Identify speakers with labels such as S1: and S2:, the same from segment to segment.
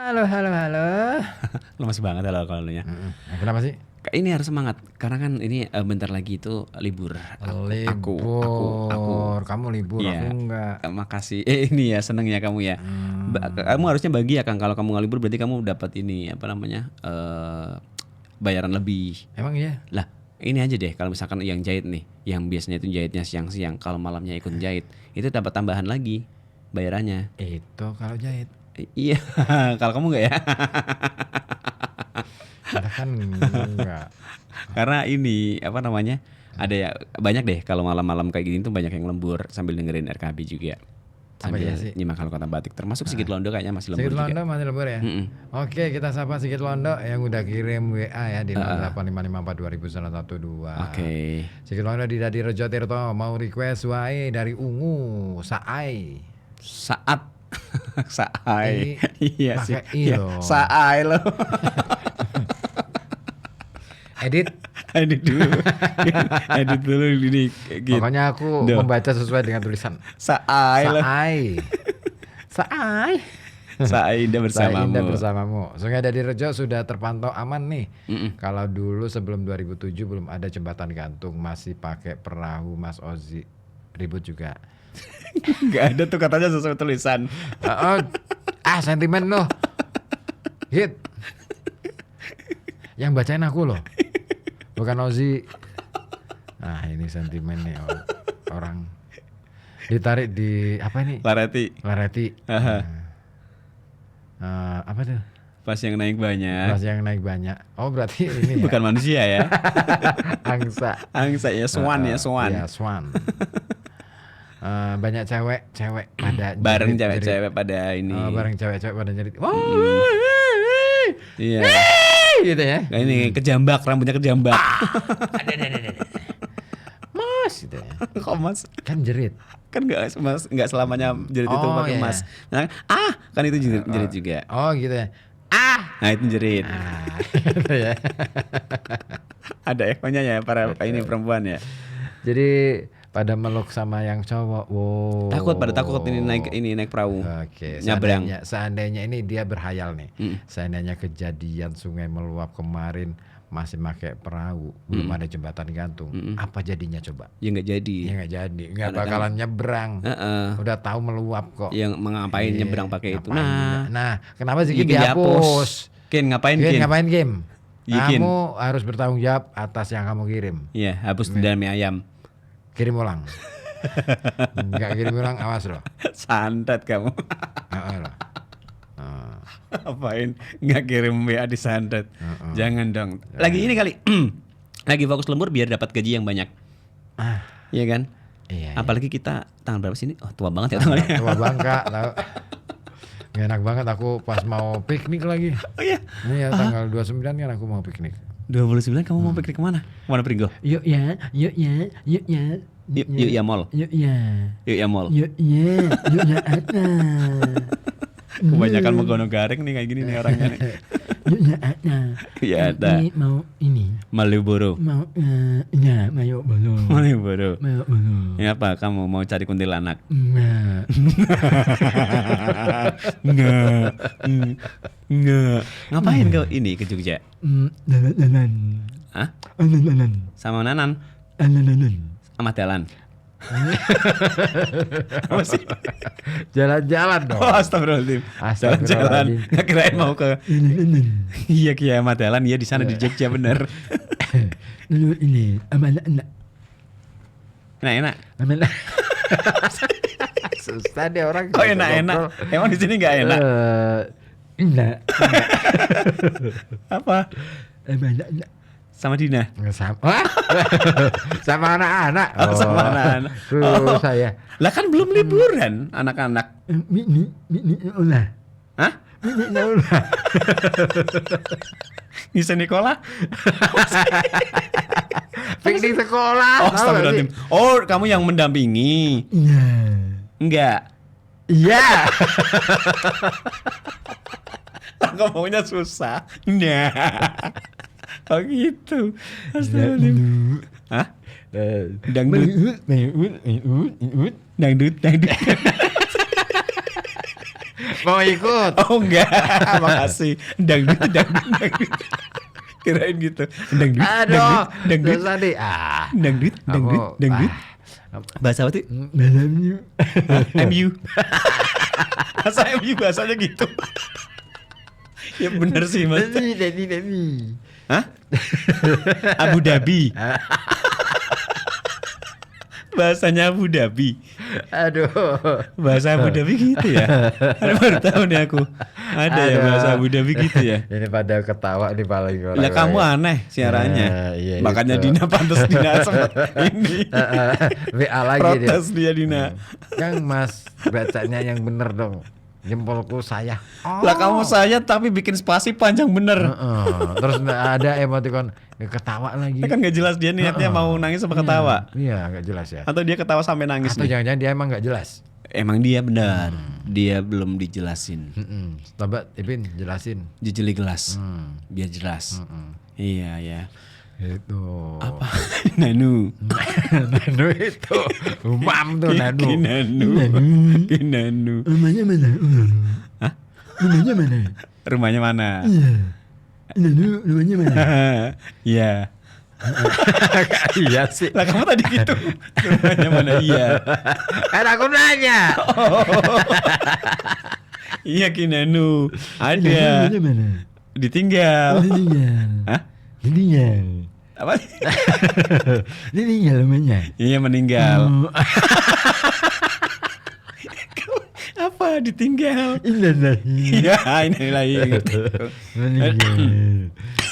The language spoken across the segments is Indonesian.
S1: Halo, halo, halo.
S2: Lemas banget kalau nya.
S1: Kenapa sih?
S2: Ini harus semangat karena kan ini bentar lagi itu libur. Aku.
S1: Libur. Kamu libur, aku
S2: Iya.
S1: enggak.
S2: Makasih. Ini ya seneng ya kamu ya. Kamu harusnya bagi ya Kang, kalau kamu nggak libur berarti kamu dapat ini apa namanya bayaran lebih.
S1: Emang iya?
S2: Lah ini aja deh kalau misalkan yang jahit nih, yang biasanya itu jahitnya siang-siang, kalau malamnya ikut jahit itu dapat tambahan lagi bayarannya.
S1: Itu kalau jahit.
S2: Iya, kalau kamu nggak ya?
S1: Kita kan enggak.
S2: Karena ini apa namanya? Ada ya banyak deh kalau malam-malam kayak gini tuh banyak yang lembur sambil dengerin RKB juga.
S1: Apa
S2: Sambil
S1: ya sih?
S2: nyimak Halo Kota Batik. Termasuk Sigit Londo kayaknya masih lembur
S1: Sigit
S2: juga.
S1: Londo masih lembur ya? Oke, kita sapa Sigit Londo yang udah kirim WA ya di 0855420112.
S2: Oke.
S1: Sigit Londo di Dadi Rejo Tirto mau request wae dari Ungu Saai.
S2: Saat Saai. Iya sih.
S1: Pakai I
S2: Iya,
S1: loh.
S2: Saai loh.
S1: Edit.
S2: Edit dulu. Edit dulu ini gitu.
S1: Pokoknya aku membaca sesuai dengan tulisan.
S2: Saai loh.
S1: Saai. Saai.
S2: Saai Indah bersamamu.
S1: Saai Indah bersamamu. Sungai Dadi Rejo sudah terpantau aman nih. Kalau dulu sebelum 2007 belum ada jembatan gantung, masih pakai perahu Mas Ozi. Ribut juga.
S2: Gak ada tuh katanya sesuai tulisan.
S1: Sentimen loh. Hit. Yang bacain aku loh. Bukan Ozi. Nah, ini sentimen nih orang ditarik di apa ini?
S2: Lareti.
S1: Apa tuh?
S2: Pas yang naik banyak.
S1: Pas yang naik banyak. Oh, berarti ini ya.
S2: Bukan manusia ya.
S1: Angsa.
S2: Angsa ya, swan ya, swan.
S1: Iya, swan. Banyak cewek pada
S2: bareng cewek-cewek pada ini.
S1: Bareng cewek-cewek pada nyerit.
S2: Iya.
S1: Gitu ya.
S2: Nah, ini kejambak, rambutnya kejambak.
S1: Ada. Mas gitu ya.
S2: Kok Mas?
S1: Kan jerit.
S2: Kan enggak selamanya jerit itu pakai
S1: iya.
S2: Mas. Nah, kan itu jerit juga.
S1: Oh, gitu ya.
S2: Nah, itu jerit.
S1: Gitu ya.
S2: Ada ekonya ya para ini perempuan ya.
S1: Jadi pada meluk sama yang cowok. Wow.
S2: Takut ini naik perahu.
S1: Oke,
S2: Nyabrang.
S1: Seandainya ini dia berhayal nih. Seandainya kejadian sungai meluap kemarin masih pakai perahu, belum ada jembatan gantung. Apa jadinya coba?
S2: Ya enggak jadi.
S1: Ya enggak jadi, enggak bakalan nyebrang. Udah tahu meluap kok.
S2: Yang mengapain nyebrang pakai itu.
S1: Nah, kenapa sih
S2: Gigi
S1: dihapus?
S2: Kin ngapain Kin?
S1: Ngapain Kim?
S2: Yikin.
S1: Kamu harus bertanggung jawab atas yang kamu kirim.
S2: Iya, hapus dendam mie ayam.
S1: Kirim ulang. Enggak kirim ulang, awas loh.
S2: Santet kamu.
S1: Loh.
S2: Apain nggak kirim WA di santet? Jangan dong. Lagi ini kali. Lagi fokus lembur biar dapat gaji yang banyak. Iya kan?
S1: Iya.
S2: Apalagi kita tanggal berapa sini? Oh, tua banget ya tanggalnya.
S1: Tua bangka, tahu. Gak enak banget aku pas mau piknik lagi.
S2: Oh iya.
S1: Iya, tanggal 29 kan aku mau piknik.
S2: 29 kamu mau piknik kemana? Kemana Pringgo?
S1: Yuk ya.
S2: Yuk ya mall.
S1: Yuk ya.
S2: Yuk ya mall.
S1: Yuk ya ada.
S2: Kebanyakan menggono garing nih kayak gini nih orangnya nih.
S1: Yuk ya ada.
S2: Ya ada.
S1: Ini mau ini.
S2: Malioboro.
S1: Mau ya Malioboro.
S2: Malioboro.
S1: Malioboro.
S2: Ini apa? Kamu mau cari kuntilanak? Enggak. Ngapain kau ini ke Jogja?
S1: Dalan.
S2: Hah?
S1: Dalan.
S2: Sama Nanan?
S1: Dalan.
S2: Sama Dalan? Apa sih?
S1: Jalan-jalan dong.
S2: Oh, astagfirullahaladzim. Jalan-jalan. Nggak kirain mau ke. Iya Kiamat Dalan. Iya di sana di Jogja bener.
S1: Dulu ini anak-anak.
S2: Enak-enak.
S1: Anak. Susah deh orang.
S2: Kok enak-enak? Emang di sini nggak enak?
S1: Enak.
S2: Apa?
S1: Anak-anak.
S2: Sama Dina?
S1: Sama anak-anak.
S2: Sama anak-anak.
S1: Saya.
S2: Lah kan belum liburan anak-anak.
S1: Mini ulah.
S2: Hah?
S1: Mini ulah.
S2: Nisa Nikola?
S1: Piknik sekolah.
S2: Oh, astagfirullahaladzim. Oh, kamu yang mendampingi?
S1: Iya.
S2: Enggak.
S1: Iya.
S2: Ngomongnya susah. Nah. Oh gitu. Astagfirullahaladzim. Hah? Dangdut. Dangdut.
S1: Mau ikut?
S2: Oh enggak, makasih. Dangdut. Kirain gitu. Dangdut.
S1: Aduh,
S2: Dangdut.
S1: susah nih.
S2: Dangdut. Bahasa apa tuh? MU. Bahasa MU bahasanya gitu. Ya bener sih mas.
S1: Dadi.
S2: Hah? Abu Dhabi. Bahasanya Abu Dhabi.
S1: Aduh.
S2: Bahasa Abu Dhabi gitu ya. Ada baru tahu nih aku. Ada ya bahasa Abu Dhabi gitu ya.
S1: Ini pada ketawa nih paling orang.
S2: Lah kamu aneh siarannya.
S1: Iya,
S2: Makanya
S1: itu.
S2: Dina pantas Dina sempat ini.
S1: WA lagi dia.
S2: Protes dia Dina.
S1: Yang Mas bacanya yang bener dong. Jempolku saya.
S2: Lah kamu saya tapi bikin spasi panjang bener.
S1: Terus ada emoticon ketawa lagi.
S2: Kan nggak jelas dia niatnya mau nangis apa ketawa.
S1: Iya, nggak jelas ya.
S2: Atau dia ketawa sampai nangis
S1: Atau
S2: nih.
S1: jangan-jangan dia emang nggak jelas.
S2: Emang dia benar. Dia belum dijelasin.
S1: Coba Ipin jelasin.
S2: Jejeli gelas. Biar jelas. Iya ya.
S1: Itu.
S2: Apa? Nanu.
S1: Nanu itu. Umam tuh Nanu.
S2: Kinanu.
S1: Rumahnya mana?
S2: Hah?
S1: Rumahnya mana?
S2: Rumahnya mana?
S1: Iya. Nanu, rumahnya mana?
S2: Iya.
S1: Iya sih.
S2: Lah kamu tadi gitu. Rumahnya mana? Iya.
S1: Kan aku nanya.
S2: Iya Kinanu. Ada.
S1: Rumahnya mana?
S2: Ditinggal.
S1: Ditinggal.
S2: Hah?
S1: Ditinggal.
S2: Apa?
S1: Ditinggal rumahnya.
S2: Iya meninggal. Apa ditinggal?
S1: Innalillahi.
S2: Iya, inilah gitu.
S1: Meninggal.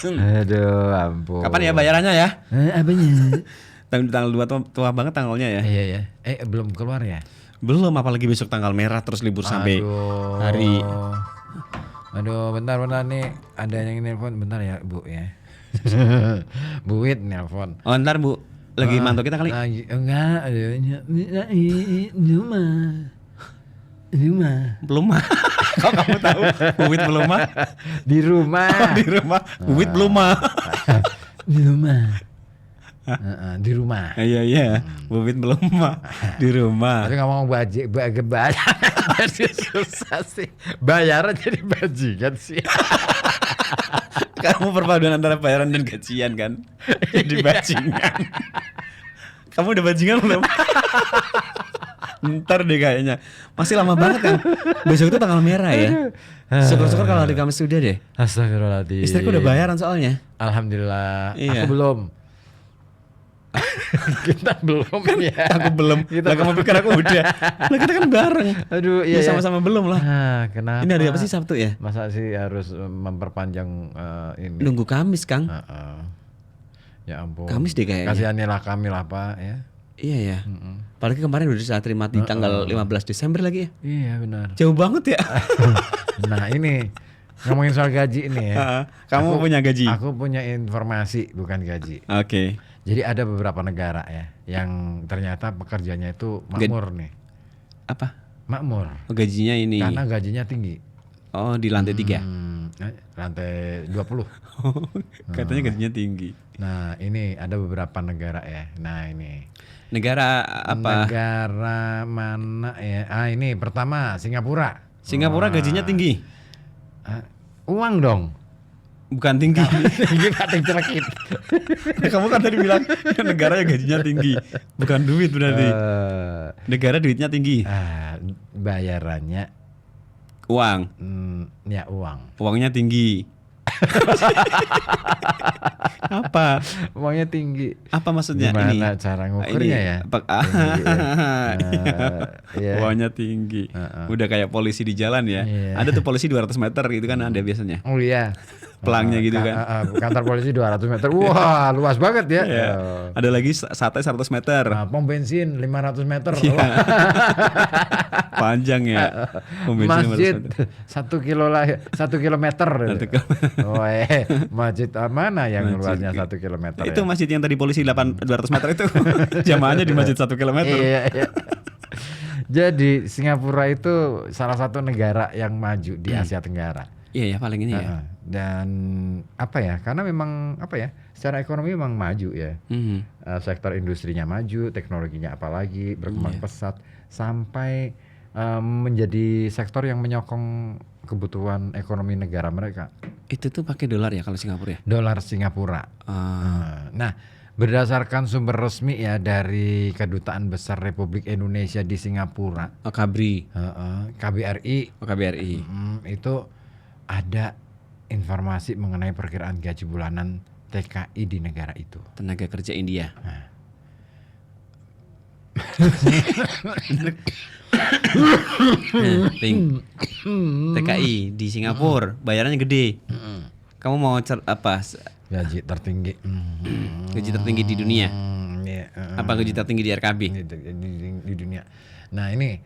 S1: Aduh, ampun.
S2: Kapan ya bayarannya ya?
S1: Apanya?
S2: Tanggal 2 tua banget tanggalnya ya.
S1: Iya ya. Belum keluar ya?
S2: Belum, apalagi besok tanggal merah terus libur sampai hari.
S1: Aduh, bentar nih. Ada yang nelpon, bentar ya, Bu ya. Bu Wit nelpon.
S2: Oh, ntar Bu, lagi mantau kita kali.
S1: Enggak, di rumah.
S2: Belum mah. Kok kamu tahu? Bu Wit belum mah?
S1: Di rumah.
S2: Di rumah. Bu Wit belum mah.
S1: Di rumah. Di rumah.
S2: Iya. Bu Wit belum mah. Di rumah.
S1: Tapi ngomong bayar jadi susah sih. Bayaran jadi bajingan sih.
S2: Kamu perpaduan antara bayaran dan gajian kan? Jadi bajingan. Kamu udah bajingan belum? Ntar deh kayaknya. Masih lama banget kan? Besok itu tanggal merah ya. Syukur-syukur kalau hari Kamis sudah deh.
S1: Astagfirullahaladzim.
S2: Istriku udah bayaran soalnya.
S1: Alhamdulillah.
S2: Iya.
S1: Aku belum. Kita belum ya.
S2: Aku belum. Lah kamu pikir aku udah. Lah kita kan bareng.
S1: Aduh,
S2: Ya sama-sama belum lah.
S1: Kenapa?
S2: Ini hari apa sih, Sabtu ya?
S1: Masa sih harus memperpanjang ini?
S2: Nunggu Kamis, Kang.
S1: Ya ampun.
S2: Kamis deh kayaknya.
S1: Kasihanilah kami lah Pak ya.
S2: Iya ya. Apalagi kemarin udah saya terima di tanggal 15 Desember lagi ya.
S1: Iya benar.
S2: Jauh banget ya.
S1: Nah ini ngomongin soal gaji ini ya.
S2: Kamu punya gaji?
S1: Aku punya informasi bukan gaji.
S2: Oke.
S1: Jadi ada beberapa negara ya yang ternyata pekerjanya itu makmur nih.
S2: Apa?
S1: Makmur.
S2: Oh, gajinya ini.
S1: Karena gajinya tinggi.
S2: Oh, di lantai 3.
S1: Lantai 20.
S2: Katanya gajinya tinggi.
S1: Nah, ini ada beberapa negara ya. Nah, ini.
S2: Negara apa?
S1: Negara mana ya? Ini pertama Singapura.
S2: Singapura gajinya tinggi.
S1: Uang dong.
S2: Bukan tinggi.
S1: Tinggi pating celekit.
S2: Kamu kan tadi bilang negara yang gajinya tinggi. Bukan duit berarti. Negara duitnya tinggi.
S1: Bayarannya
S2: Uang.
S1: Ya uang.
S2: Uangnya tinggi. Apa?
S1: Uangnya tinggi.
S2: Apa maksudnya
S1: Gimana
S2: ini?
S1: cara ngukurnya ya?
S2: Iya. Uangnya tinggi. Udah kayak polisi di jalan ya. Ada tuh polisi 200 meter gitu kan ada biasanya.
S1: Oh iya.
S2: Pelangnya gitu kan.
S1: Kantor polisi 200 meter. Wah, luas banget ya.
S2: Ada lagi sate 100 meter.
S1: Pom bensin 500 meter.
S2: Panjang ya.
S1: Masjid 1 kilometer. Masjid mana yang luasnya 1 kilometer?
S2: Itu masjid yang tadi polisi 200 meter itu. Jamaahnya di masjid 1 kilometer.
S1: Iya. Jadi Singapura itu salah satu negara yang maju di Asia Tenggara.
S2: Iya ya paling ini ya.
S1: Dan apa ya? Karena memang apa ya? Secara ekonomi memang maju ya. Sektor industrinya maju, teknologinya apalagi berkembang pesat sampai menjadi sektor yang menyokong kebutuhan ekonomi negara mereka.
S2: Itu tuh pakai dolar ya kalau Singapura ya?
S1: Dolar Singapura. Nah, berdasarkan sumber resmi ya dari Kedutaan Besar Republik Indonesia di Singapura,
S2: Oh, KBRI.
S1: KBRI,
S2: Oh, KBRI.
S1: itu ada informasi mengenai perkiraan gaji bulanan TKI di negara itu.
S2: Tenaga kerja India. Nah, Ting. TKI di Singapura bayarannya gede. Kamu mau apa?
S1: Gaji tertinggi.
S2: Gaji tertinggi di dunia.
S1: Iya,
S2: Apa gaji tertinggi di RKB?
S1: di dunia. Nah ini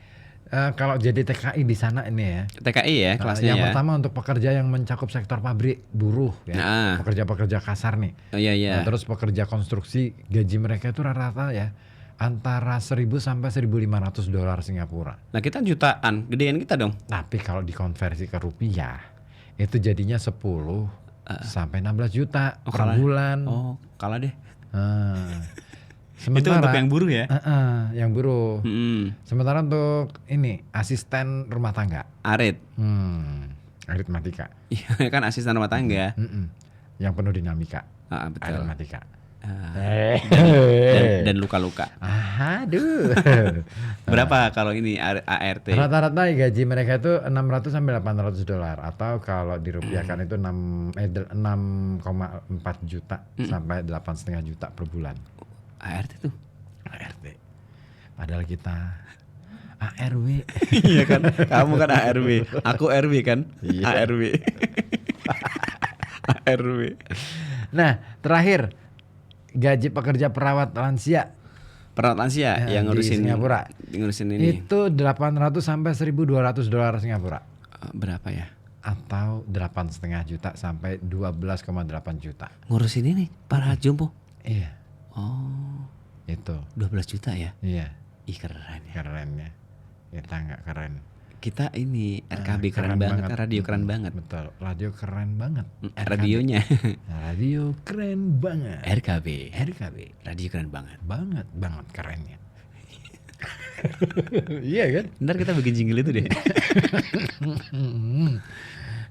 S1: kalau jadi TKI di sana ini ya.
S2: TKI ya kelasnya
S1: yang
S2: ya.
S1: pertama untuk pekerja yang mencakup sektor pabrik, buruh ya.
S2: Nah.
S1: Pekerja-pekerja kasar nih.
S2: Oh iya iya.
S1: Nah, terus pekerja konstruksi gaji mereka itu rata-rata ya antara 1.000 sampai 1.500 dolar Singapura.
S2: Nah kita jutaan, gedean kita dong.
S1: Tapi kalau dikonversi ke rupiah itu jadinya 10 sampai 16 juta per
S2: kalah.
S1: bulan.
S2: Oh kalah deh.
S1: Sementara
S2: itu untuk yang buruh ya?
S1: Yang buruh. Sementara untuk ini asisten rumah tangga.
S2: Arit.
S1: Aritmatika.
S2: Iya kan asisten rumah tangga.
S1: Yang penuh dinamika.
S2: Betul.
S1: Aritmatika.
S2: Dan luka-luka.
S1: Aduh.
S2: Berapa kalau ini ART?
S1: Rata-rata gaji mereka itu 600 sampai 800 dolar atau kalau dirupiahkan itu 6,4 juta sampai 8,5 juta per bulan.
S2: ART tuh.
S1: ART. Padahal kita ARW.
S2: Iya kan? Kamu kan ARW, aku RW kan?
S1: Iya.
S2: ARW. ARW.
S1: Nah, terakhir gaji pekerja perawat lansia.
S2: Perawat lansia yang
S1: di
S2: ngurusin
S1: Singapura.
S2: Ngurusin ini.
S1: Itu 800 sampai 1.200 dolar Singapura.
S2: Berapa ya?
S1: Atau 8,5 juta sampai 12,8 juta.
S2: Ngurusin ini para jompo.
S1: Iya.
S2: Oh.
S1: Itu.
S2: 12 juta ya?
S1: Iya.
S2: Ih keren ya.
S1: Kerennya. Kita nggak keren.
S2: Kita ini RKB keren banget. Radio keren banget.
S1: Betul. Radio keren banget.
S2: Radionya.
S1: Radio keren banget.
S2: RKB.
S1: RKB.
S2: Radio keren banget.
S1: Banget kerennya. Iya kan?
S2: Ntar kita bikin jingle itu deh.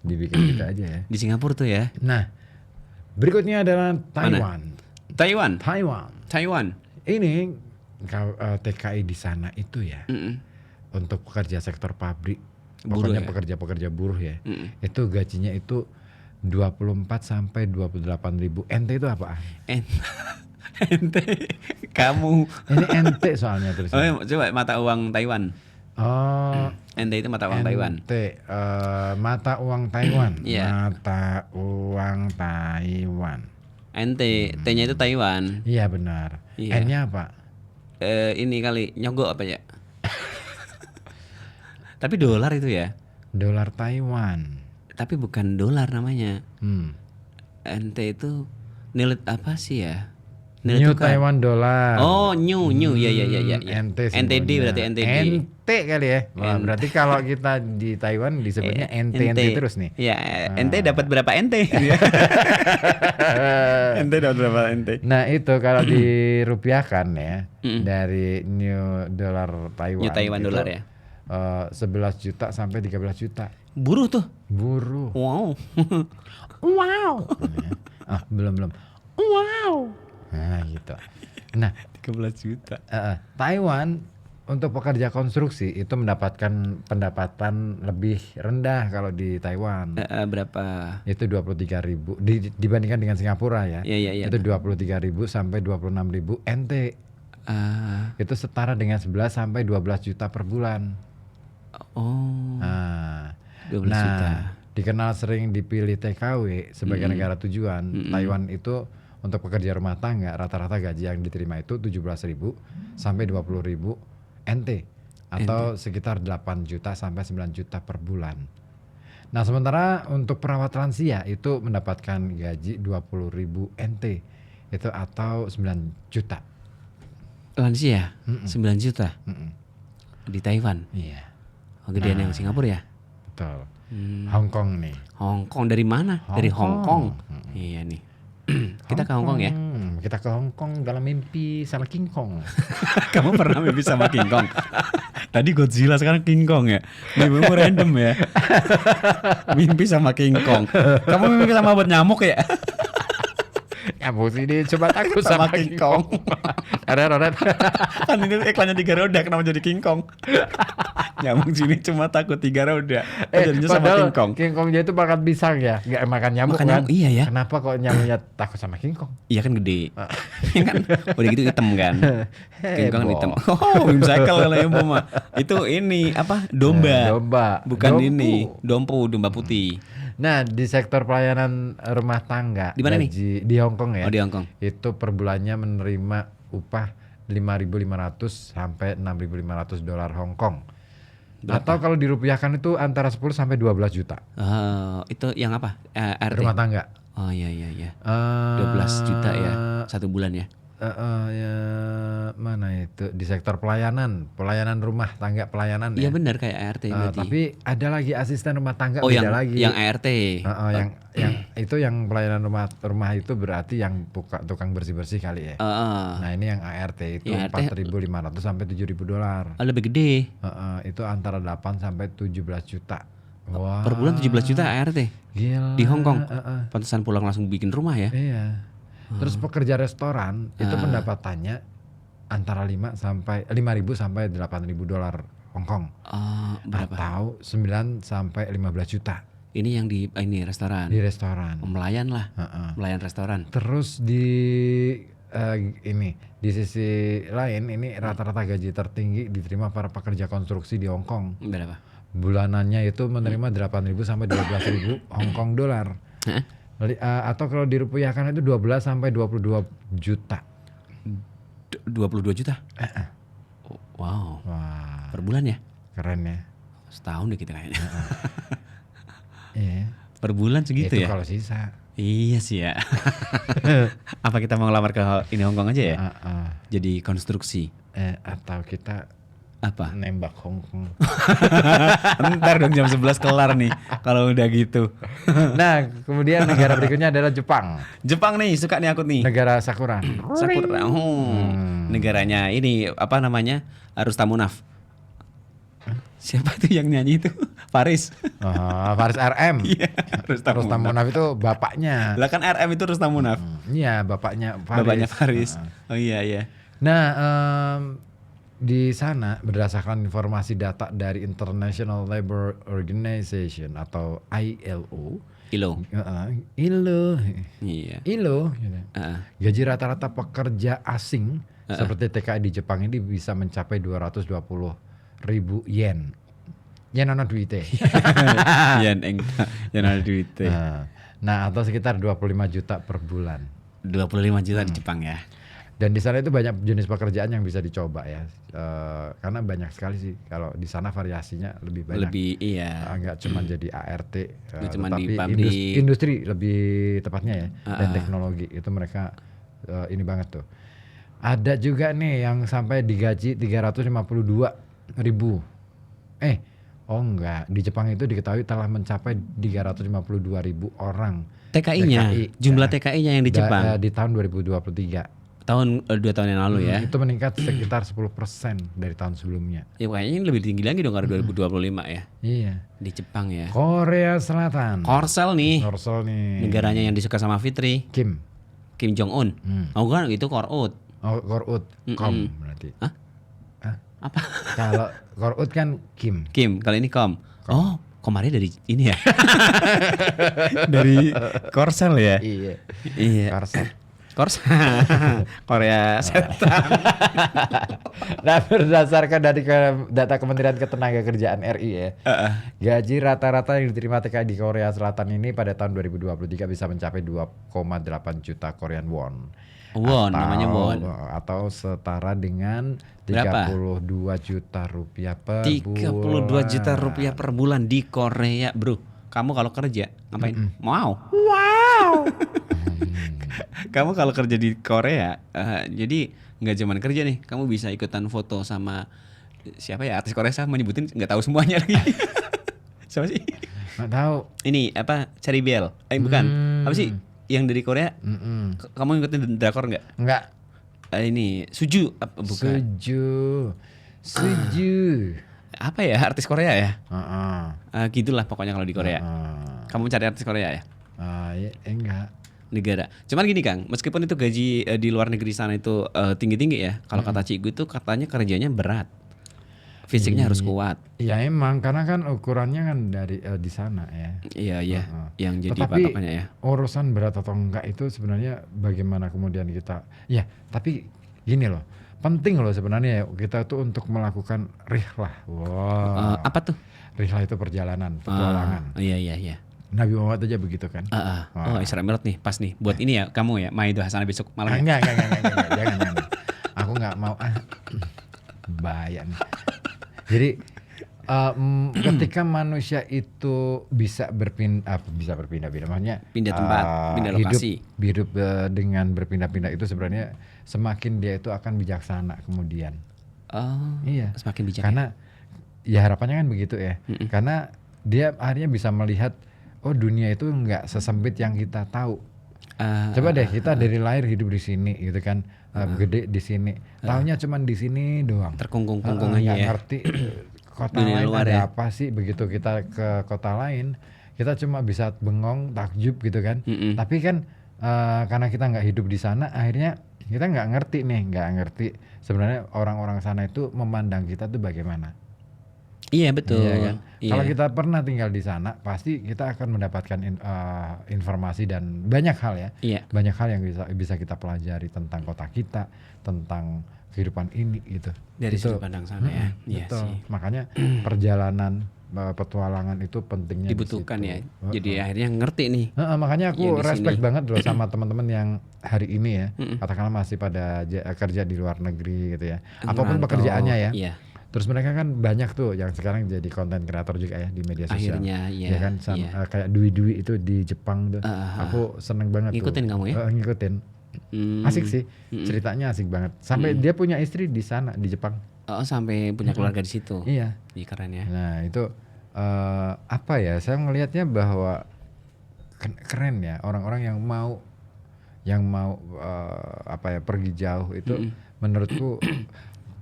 S1: Dibikin kita aja ya.
S2: Di Singapura tuh ya.
S1: Nah, berikutnya adalah Taiwan.
S2: Taiwan.
S1: Ini TKI di sana itu ya. Untuk pekerja sektor pabrik, pokoknya
S2: ya?
S1: pekerja-pekerja buruh ya. Itu gajinya itu 24 sampai 28 ribu. Ente itu apa?
S2: Ente kamu.
S1: Ini ente soalnya terus.
S2: Coba mata uang Taiwan.
S1: Oh,
S2: Ente itu mata uang Taiwan.
S1: ente mata uang Taiwan.
S2: Iya.
S1: Mata uang Taiwan.
S2: Ente, T-nya itu Taiwan.
S1: Iya benar.
S2: Iya.
S1: N-nya apa?
S2: Ini kali nyogok apa ya? Tapi dolar itu ya.
S1: Dolar Taiwan.
S2: Tapi bukan dolar namanya. NT itu nilai apa sih ya? Nilai
S1: New
S2: tukar.
S1: Taiwan dollar.
S2: Oh, new ya.
S1: NT
S2: NTD
S1: simbolnya.
S2: berarti NTD.
S1: NT kali ya. Wah, berarti kalau kita di Taiwan disebutnya NT terus nih.
S2: Iya, NT dapat berapa NT? NT dapat berapa NT?
S1: Nah, itu kalau dirupiahkan ya dari New Dollar Taiwan.
S2: New Taiwan
S1: itu,
S2: dolar ya.
S1: 11 juta sampai 13 juta.
S2: Buruh tuh.
S1: Buruh.
S2: Wow.
S1: Belum. Wow. Nah, gitu. Nah,
S2: 13 juta.
S1: Taiwan untuk pekerja konstruksi itu mendapatkan pendapatan lebih rendah kalau di Taiwan.
S2: Berapa?
S1: Itu 23.000 dibandingkan dengan Singapura ya.
S2: Iya.
S1: Itu 23.000 sampai 26.000 NT. Itu setara dengan 11 sampai 12 juta per bulan.
S2: Oh. 12 juta.
S1: Dikenal sering dipilih TKW sebagai negara tujuan. Taiwan itu untuk pekerja rumah tangga rata-rata gaji yang diterima itu 17.000 sampai 20.000 NT atau sekitar 8 juta sampai 9 juta per bulan. Nah, sementara untuk perawat lansia itu mendapatkan gaji 20.000 NT itu atau 9 juta.
S2: Lansia 9 juta. Di Taiwan.
S1: Iya.
S2: Gedean yang Singapura ya?
S1: Betul. Hong Kong nih.
S2: Hong Kong dari mana? Dari Hong Kong. Iya nih. Kita ke Hong Kong ya?
S1: Kita ke Hong Kong dalam mimpi sama King Kong.
S2: Kamu pernah mimpi sama King Kong? Tadi Godzilla sekarang King Kong ya. Mimpimu random ya. Mimpi sama King Kong. Kamu mimpi sama buat nyamuk ya?
S1: Nyamuk sini coba takut sama King Kong. Rodet.
S2: Kan ini iklannya 3 roda, kenapa jadi King Kong? Nyamuk sini cuma takut 3 roda. Jadinya sama
S1: padahal
S2: King Kong.
S1: King Kongnya itu makan pisang ya, nggak makan nyamuk
S2: Makan
S1: kan?
S2: nyamuk, iya ya.
S1: Kenapa kok nyamuknya takut sama King Kong?
S2: Iya kan gede. Iya kan? Udah gitu hitam kan. King Kong
S1: Heboh.
S2: hitam. Oh, Whimsical kalau yang mah. Itu ini apa? Domba.
S1: Domba.
S2: Bukan
S1: Dompu.
S2: ini, domba putih.
S1: Nah, di sektor pelayanan rumah tangga
S2: Di mana nih?
S1: di Hong Kong ya.
S2: Oh, di Hong Kong.
S1: Itu per bulannya menerima upah 5.500 sampai 6.500 dolar Hong Kong. Atau kalau dirupiahkan itu antara 10 sampai 12 juta.
S2: Itu yang apa? RT.
S1: Rumah tangga.
S2: Oh iya iya iya.
S1: Eh,
S2: 12 juta ya 1 bulan ya.
S1: ya, mana itu di sektor pelayanan rumah tangga pelayanan
S2: Iya
S1: ya.
S2: benar kayak ART berarti.
S1: Tapi ada lagi asisten rumah tangga
S2: Oh
S1: beda
S2: yang
S1: lagi.
S2: yang ART.
S1: yang itu yang pelayanan rumah itu berarti yang tukang bersih-bersih kali ya. Nah, ini yang ART itu
S2: Yang ART
S1: 4.500 sampai 7.000 dolar.
S2: Lebih gede.
S1: Itu antara 8 sampai 17 juta. Wah.
S2: Per bulan 17 juta ART.
S1: Gila.
S2: Di Hong Kong. Pantesan pulang langsung bikin rumah ya.
S1: Iya. Terus pekerja restoran itu pendapatannya antara 5.000 sampai 8.000 dolar Hong Kong.
S2: Berapa?
S1: Atau 9 sampai 15 juta
S2: Ini yang di restoran.
S1: di restoran.
S2: Melayan lah. Melayan restoran.
S1: Terus di di sisi lain ini rata-rata gaji tertinggi diterima para pekerja konstruksi di Hong Kong.
S2: Berapa?
S1: Bulanannya itu menerima 8.000 sampai 12.000 Hong Kong dolar. Atau kalau dirupiahkan itu 12 sampai 22 juta.
S2: 22 juta? Oh, wow.
S1: Wah,
S2: Per bulan ya?
S1: keren ya.
S2: Setahun deh kita kayaknya.
S1: Iya.
S2: Per bulan segitu
S1: Itu
S2: ya?
S1: kalau sisa.
S2: Iya sih ya. Apa kita mau ngelamar ke ini Hong Kong aja ya? Jadi konstruksi.
S1: Atau kita
S2: Apa?
S1: nembak Hong Kong.
S2: Ntar dong jam 11 kelar nih kalau udah gitu.
S1: Nah, kemudian negara berikutnya adalah Jepang.
S2: Jepang nih suka nih aku nih.
S1: Negara Sakura.
S2: Sakura. Negaranya ini apa namanya? Rustamunaf. Siapa tuh yang nyanyi itu? Faris.
S1: Faris RM.
S2: Iya,
S1: Rustamunaf itu bapaknya.
S2: Lah kan RM itu Rustamunaf.
S1: Iya, bapaknya Faris.
S2: Bapaknya Faris. Oh iya iya.
S1: Nah, di sana berdasarkan informasi data dari International Labour Organization atau ILO.
S2: ILO. Iya.
S1: ILO. Gitu. Gaji rata-rata pekerja asing seperti TKI di Jepang ini bisa mencapai 220.000 yen. Yen ana duite.
S2: Yen ada duitnya.
S1: Nah, atau sekitar 25 juta per bulan.
S2: 25 juta di Jepang ya.
S1: Dan di sana itu banyak jenis pekerjaan yang bisa dicoba ya, karena banyak sekali sih. Kalau di sana variasinya lebih banyak.
S2: Lebih iya.
S1: Nggak cuma jadi ART,
S2: Cuma di
S1: tapi
S2: pabrik.
S1: industri lebih tepatnya ya, dan teknologi itu mereka ini banget tuh. Ada juga nih yang sampai digaji 352.000. Oh enggak, di Jepang itu diketahui telah mencapai 352.000 orang.
S2: TKI-nya, jumlah TKI-nya yang di Jepang.
S1: Di tahun 2023.
S2: Tahun 2 tahun yang lalu ya.
S1: Itu meningkat sekitar 10% dari tahun sebelumnya.
S2: Ya kayaknya ini lebih tinggi lagi dong karena 2025 ya.
S1: Iya.
S2: Di Jepang ya.
S1: Korea Selatan.
S2: Korsel nih.
S1: Korsel nih.
S2: Negaranya yang disuka sama Fitri.
S1: Kim
S2: Jong Un. Oh kan itu Korut.
S1: Oh, Korut. Kom berarti.
S2: Hah? Apa?
S1: Kalau Korut kan Kim.
S2: Kim, kalau ini Kom. Oh, Komarnya dari ini ya. Dari Korsel ya.
S1: Iya.
S2: Iya.
S1: Korsel.
S2: Korea Selatan.
S1: Nah, berdasarkan dari data Kementerian Ketenagakerjaan RI ya, gaji rata-rata yang diterima TKI di Korea Selatan ini pada tahun 2023 bisa mencapai 2,8 juta Korean won.
S2: Namanya won.
S1: Atau setara dengan 32 juta rupiah per
S2: 32
S1: bulan.
S2: juta rupiah per bulan di Korea, bro. Kamu kalau kerja ngapain? Wow. Kamu kalau kerja di Korea, jadi nggak cuman kerja nih, kamu bisa ikutan foto sama siapa ya artis Korea, saya menyebutin nggak tahu semuanya lagi. Siapa sih?
S1: Nggak tahu.
S2: Ini apa? Cherry Bell? Bukan. Apa sih? Yang dari Korea? Kamu ngikutin drakor nggak?
S1: Nggak.
S2: Ini Suju? Bukan.
S1: Suju. Setuju.
S2: Apa ya, artis Korea ya?
S1: Heeh.
S2: Gitulah pokoknya kalau di Korea. Kamu cari artis Korea ya?
S1: Enggak.
S2: Negara. Cuman gini Kang, meskipun itu gaji di luar negeri sana itu tinggi-tinggi ya, kalau kata Cikgu itu katanya kerjanya berat. Fisiknya harus kuat.
S1: Ya emang karena kan ukurannya kan dari di sana ya.
S2: Iya, iya. Yang jadi
S1: Tetapi
S2: patokannya ya.
S1: urusan berat atau enggak itu sebenarnya bagaimana kemudian kita. Ya, tapi gini loh. Penting loh sebenarnya ya, kita tuh untuk melakukan rihlah. Wow.
S2: Apa tuh?
S1: Rihlah itu perjalanan, petualangan.
S2: Iya, iya, iya.
S1: Nabi Muhammad aja begitu kan.
S2: Oh, Isra Mi'raj nih, pas nih. Buat ini ya, kamu ya, Maido Hasanah besok malam.
S1: Enggak. Jangan. Aku nggak mau bahaya nih. Jadi ketika manusia itu bisa berpindah-pindah, maksudnya
S2: Pindah tempat, pindah lokasi.
S1: hidup dengan berpindah-pindah itu sebenarnya semakin dia itu akan bijaksana kemudian.
S2: Oh,
S1: Iya.
S2: semakin bijak.
S1: Karena ya harapannya kan begitu ya. Karena dia akhirnya bisa melihat oh dunia itu nggak sesempit yang kita tahu. Coba deh kita dari lahir hidup di sini gitu kan, gede di sini, taunya cuman di sini doang.
S2: Terkungkung-kungkung aja
S1: nggak
S2: ya.
S1: ngerti kota
S2: Dunia
S1: lain
S2: luar
S1: ada
S2: ya.
S1: apa sih. Begitu kita ke kota lain, kita cuma bisa bengong, takjub gitu kan. Tapi kan karena kita nggak hidup di sana, akhirnya kita nggak ngerti sebenarnya orang-orang sana itu memandang kita tuh bagaimana.
S2: Iya betul.
S1: Iya kan?
S2: Iya.
S1: Kalau kita pernah tinggal di sana, pasti kita akan mendapatkan informasi dan banyak hal ya.
S2: Iya.
S1: Banyak hal yang bisa kita pelajari tentang kota kita, tentang kehidupan ini gitu.
S2: Dari
S1: Itu,
S2: sudut pandang sana ya. Iya
S1: betul.
S2: sih.
S1: Makanya perjalanan petualangan itu pentingnya
S2: Dibutuhkan
S1: di
S2: ya.
S1: situ.
S2: Jadi akhirnya ngerti nih.
S1: Makanya
S2: yang
S1: aku
S2: di
S1: respect
S2: sini.
S1: banget loh sama teman-teman yang hari ini ya, katakanlah masih pada kerja di luar negeri gitu ya. Apapun
S2: Merantau.
S1: pekerjaannya ya.
S2: Iya.
S1: Terus mereka kan banyak tuh yang sekarang jadi konten kreator juga ya di media sosial.
S2: Akhirnya
S1: Ya kan
S2: iya.
S1: kayak Dwi itu di Jepang tuh. Aku seneng banget
S2: Ngikutin
S1: tuh.
S2: kamu ya?
S1: Ngikutin. Asik sih. Ceritanya asik banget. Sampai dia punya istri di sana di Jepang.
S2: Oh, sampai punya keluarga di situ.
S1: Iya.
S2: Iya keren ya.
S1: Nah, itu apa ya? Saya ngelihatnya bahwa keren ya orang-orang yang mau apa ya pergi jauh itu menurutku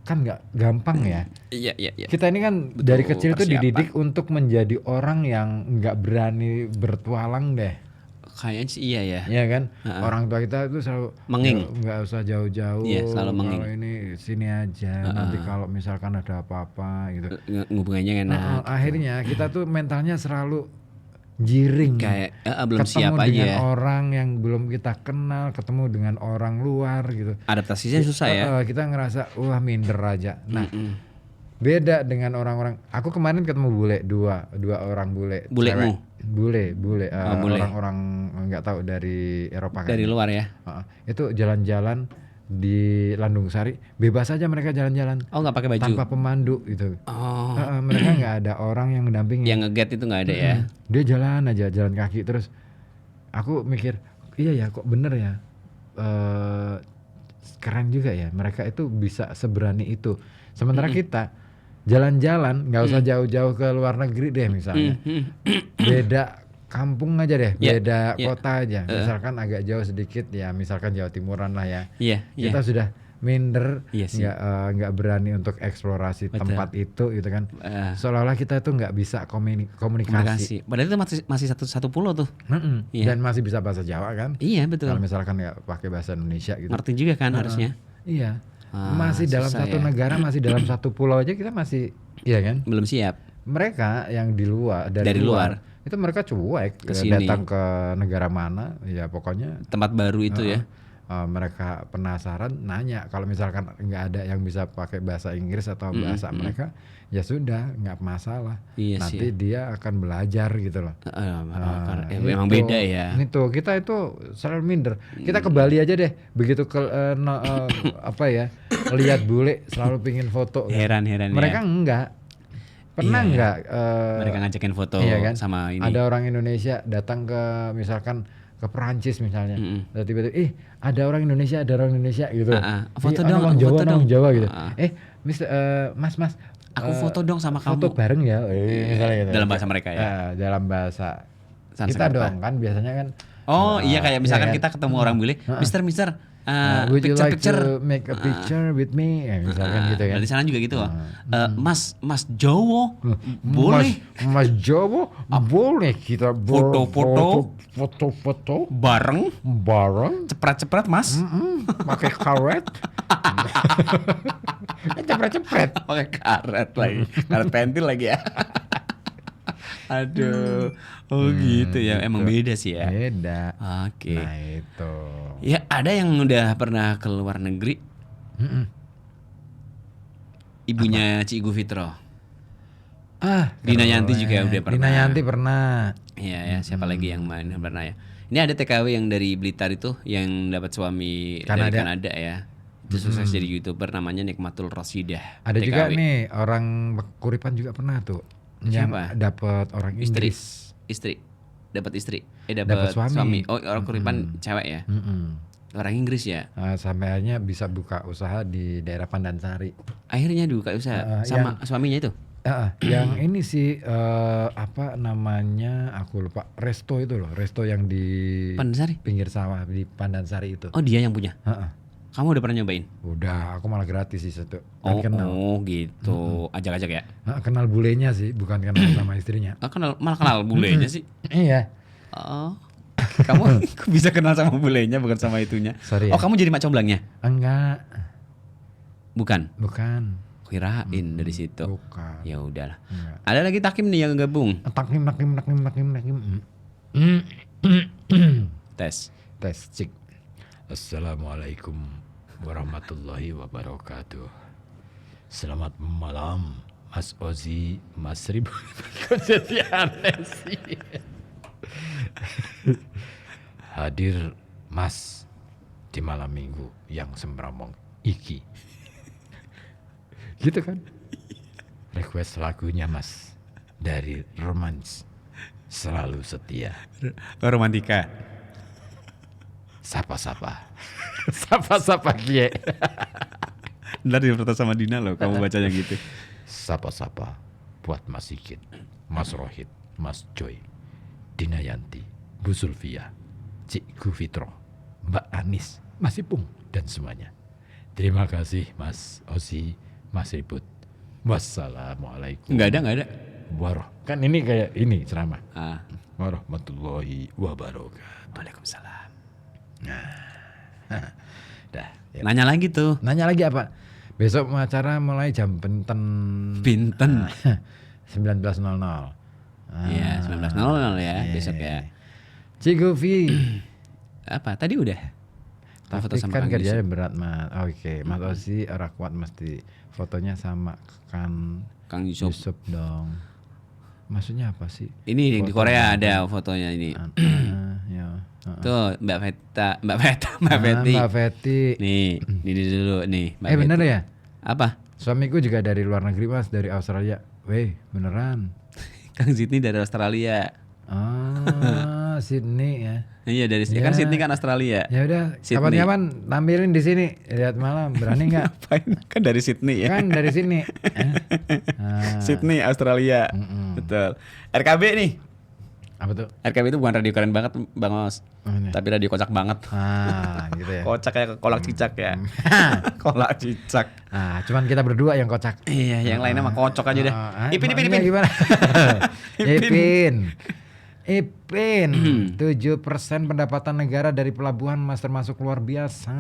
S1: kan nggak gampang ya.
S2: Iya, iya, iya.
S1: Kita ini kan
S2: Betul,
S1: dari kecil tuh
S2: persiapan.
S1: dididik untuk menjadi orang yang nggak berani bertualang deh.
S2: Kayaknya sih iya ya.
S1: Iya kan? Orang tua kita itu selalu
S2: Menging.
S1: nggak usah jauh-jauh.
S2: Iya, selalu menging.
S1: Kalau ini sini aja. Nanti kalau misalkan ada apa-apa gitu.
S2: Ngubungannya enak.
S1: Akhirnya kita tuh mentalnya selalu jiring.
S2: Kayak belum
S1: ketemu
S2: siap aja
S1: dengan
S2: ya.
S1: orang yang belum kita kenal, ketemu dengan orang luar gitu.
S2: Adaptasinya susah ya.
S1: Kita ngerasa wah minder aja. Nah, beda dengan orang-orang. Aku kemarin ketemu bule dua orang bule.
S2: Bulemu?
S1: Cewek. Bule.
S2: Bule.
S1: Orang-orang nggak tahu dari Eropa
S2: Dari
S1: kayaknya.
S2: luar ya.
S1: Itu jalan-jalan di Landung Sari, bebas aja mereka jalan-jalan
S2: Oh, nggak pakai baju.
S1: tanpa pemandu gitu.
S2: Oh,
S1: Mereka nggak ada orang yang mendampingi.
S2: yang nge-get itu nggak ada ya.
S1: Dia jalan aja, jalan kaki terus. Aku mikir, iya ya kok bener ya. Keren juga ya. Mereka itu bisa seberani itu. Sementara kita jalan-jalan nggak usah jauh-jauh ke luar negeri deh misalnya. Beda kampung aja deh, beda kota aja. Misalkan agak jauh sedikit ya, misalkan Jawa Timuran lah ya.
S2: Iya, iya.
S1: Kita sudah minder,
S2: Iya sih.
S1: nggak berani untuk eksplorasi
S2: Betul.
S1: tempat itu gitu kan. Seolah-olah kita itu nggak bisa komunikasi.
S2: Padahal itu masih satu pulau tuh. Iya.
S1: Dan masih bisa bahasa Jawa kan.
S2: Iya betul.
S1: Kalau misalkan nggak pakai bahasa Indonesia gitu.
S2: Ngerti juga kan harusnya.
S1: Iya. Masih dalam
S2: susah
S1: satu
S2: ya.
S1: negara, masih dalam satu pulau aja kita masih, iya kan?
S2: Belum siap.
S1: Mereka yang di luar dari luar itu mereka cuek
S2: Kesini.
S1: datang ke negara mana ya pokoknya
S2: Tempat baru itu ya.
S1: mereka penasaran nanya kalau misalkan nggak ada yang bisa pakai bahasa Inggris atau bahasa mereka ya sudah nggak masalah.
S2: Iya
S1: Nanti
S2: sih.
S1: dia akan belajar gitu loh.
S2: Memang
S1: Itu.
S2: beda ya.
S1: Itu kita itu selalu minder. Kita ke Bali aja deh. Begitu ke apa ya lihat bule selalu pingin foto.
S2: Heran-heran
S1: Mereka
S2: ya.
S1: enggak. Pernah
S2: Iya, iya.
S1: enggak
S2: Mereka ngajakin foto
S1: iya kan?
S2: sama ini.
S1: Ada orang Indonesia datang ke misalkan ke Perancis misalnya. Lalu tiba-tiba ada orang Indonesia gitu.
S2: Foto
S1: Ih,
S2: dong,
S1: orang
S2: aku
S1: Jawa,
S2: foto
S1: orang
S2: dong.
S1: Jawa gitu. Mas,
S2: Aku foto dong sama
S1: foto
S2: kamu.
S1: bareng ya. Misalnya gitu.
S2: Dalam bahasa mereka ya.
S1: Dalam bahasa kita
S2: Sanskerta.
S1: dong kan biasanya kan.
S2: Oh iya kayak misalkan
S1: iya kan?
S2: kita ketemu orang bule, Mister,
S1: Would you like
S2: picture.
S1: to make a picture with me? Ya, misalkan gitu kan.
S2: Dari sana juga gitu loh. Mas Jowo boleh
S1: Mas Jowo boleh kita foto-foto
S2: bareng
S1: bareng
S2: cepret Mas.
S1: pakai karet. Cepret-cepret.
S2: Pakai karet lagi, karet pentil lagi ya. Aduh, gitu ya. Emang beda sih ya.
S1: Beda.
S2: Oke.
S1: Nah itu.
S2: Ya ada yang udah pernah ke luar negeri. Ibunya Cigu Fitro. Dina Yanti juga udah pernah.
S1: Dina Yanti pernah.
S2: Iya ya. Siapa lagi yang main pernah ya? Ini ada TKW yang dari Blitar itu yang dapat suami dari Kanada ya. Itu sukses jadi YouTuber namanya Nikmatul Rosidah.
S1: Ada
S2: TKW.
S1: juga nih orang Kuripan juga pernah tuh. Yang
S2: Siapa?
S1: dapat orang Inggris.
S2: Istri. Dapat istri.
S1: Dapat
S2: Dapat
S1: suami.
S2: Oh, orang Kuripan cewek ya. Orang Inggris ya.
S1: Sampai akhirnya bisa buka usaha di daerah Pandansari.
S2: Akhirnya buka usaha sama suaminya itu.
S1: Yang ini sih apa namanya? Aku lupa. Resto itu loh. Resto yang di
S2: Pandansari.
S1: pinggir sawah di Pandansari itu.
S2: Oh, dia yang punya. Kamu udah pernah nyobain?
S1: Udah, aku malah gratis sih satu. Dan
S2: Oh gitu. Ajak-ajak ya.
S1: Kenal bulenya sih, bukan kenal sama istrinya.
S2: Malah kenal bulenya sih.
S1: Iya.
S2: Oh. Kamu bisa kenal sama bulenya bukan sama itunya.
S1: Sorry ya.
S2: Oh, kamu jadi mak comblangnya?
S1: Enggak.
S2: Bukan. Kirain dari situ.
S1: Bukan.
S2: Ya udahlah.
S1: Enggak.
S2: Ada lagi Takim nih yang gabung.
S1: Takim.
S2: Tes.
S1: Cik. Assalamualaikum warahmatullahi wabarakatuh. Selamat malam Mas Ozi, Mas Ribut. Kok jadi aneh sih? Hadir Mas di malam minggu yang sembromong iki. Gitu kan? Request lagunya Mas dari Romance Selalu Setia.
S2: Romantika.
S1: Sapa-sapa kie.
S2: Ntar dipertanya sama Dina loh, kamu bacanya gitu.
S1: Sapa-sapa buat Mas Sigit, Mas Rohit, Mas Joy, Dina Yanti, Bu Sulfia, Cikgu Fitro, Mbak Anis, Mas Ipung, dan semuanya. Terima kasih Mas Ozi, Mas Ribut. Wassalamualaikum.
S2: Nggak ada.
S1: Kan ini kayak ini ceramah.
S2: Warahmatullahi
S1: wabarakatuh.
S2: Waalaikumsalam.
S1: Dah. Ya.
S2: Nanya lagi tuh.
S1: Nanya lagi apa? Besok acara mulai jam pinten. 19.00.
S2: Iya, 19.00 ya besok ya.
S1: Cigovi.
S2: Apa? Tadi udah.
S1: Tapi kan kerjanya berat Mas. Oke. Mas Ozi orang kuat mesti fotonya sama Kang Yusuf dong. Maksudnya apa sih?
S2: Ini di Korea ada fotonya ini.
S1: Ya.
S2: Tuh Mbak Feti. Nih dulu nih.
S1: Mbak bener ya?
S2: Apa?
S1: Suamiku juga dari luar negeri Mas, dari Australia. Weh, beneran.
S2: Kang Sydney dari Australia.
S1: Sydney ya.
S2: Iya dari sini kan Sydney kan Australia.
S1: Ya udah, kapan-kapan tampilin di sini lihat malam, berani nggak?
S2: Kan dari Sydney ya.
S1: Kan dari sini.
S2: Sydney Australia. Betul. RKB nih.
S1: Apa tuh?
S2: RKB itu bukan radio keren banget Bang Os. Tapi radio kocak banget.
S1: Gitu ya.
S2: Kocak kayak kolak cicak ya. Kolak cicak.
S1: Cuman kita berdua yang kocak.
S2: Iya, yang lainnya mah kocok aja deh. Ipin.
S1: Gimana? Ipin. 7% pendapatan negara dari pelabuhan Mas termasuk luar biasa.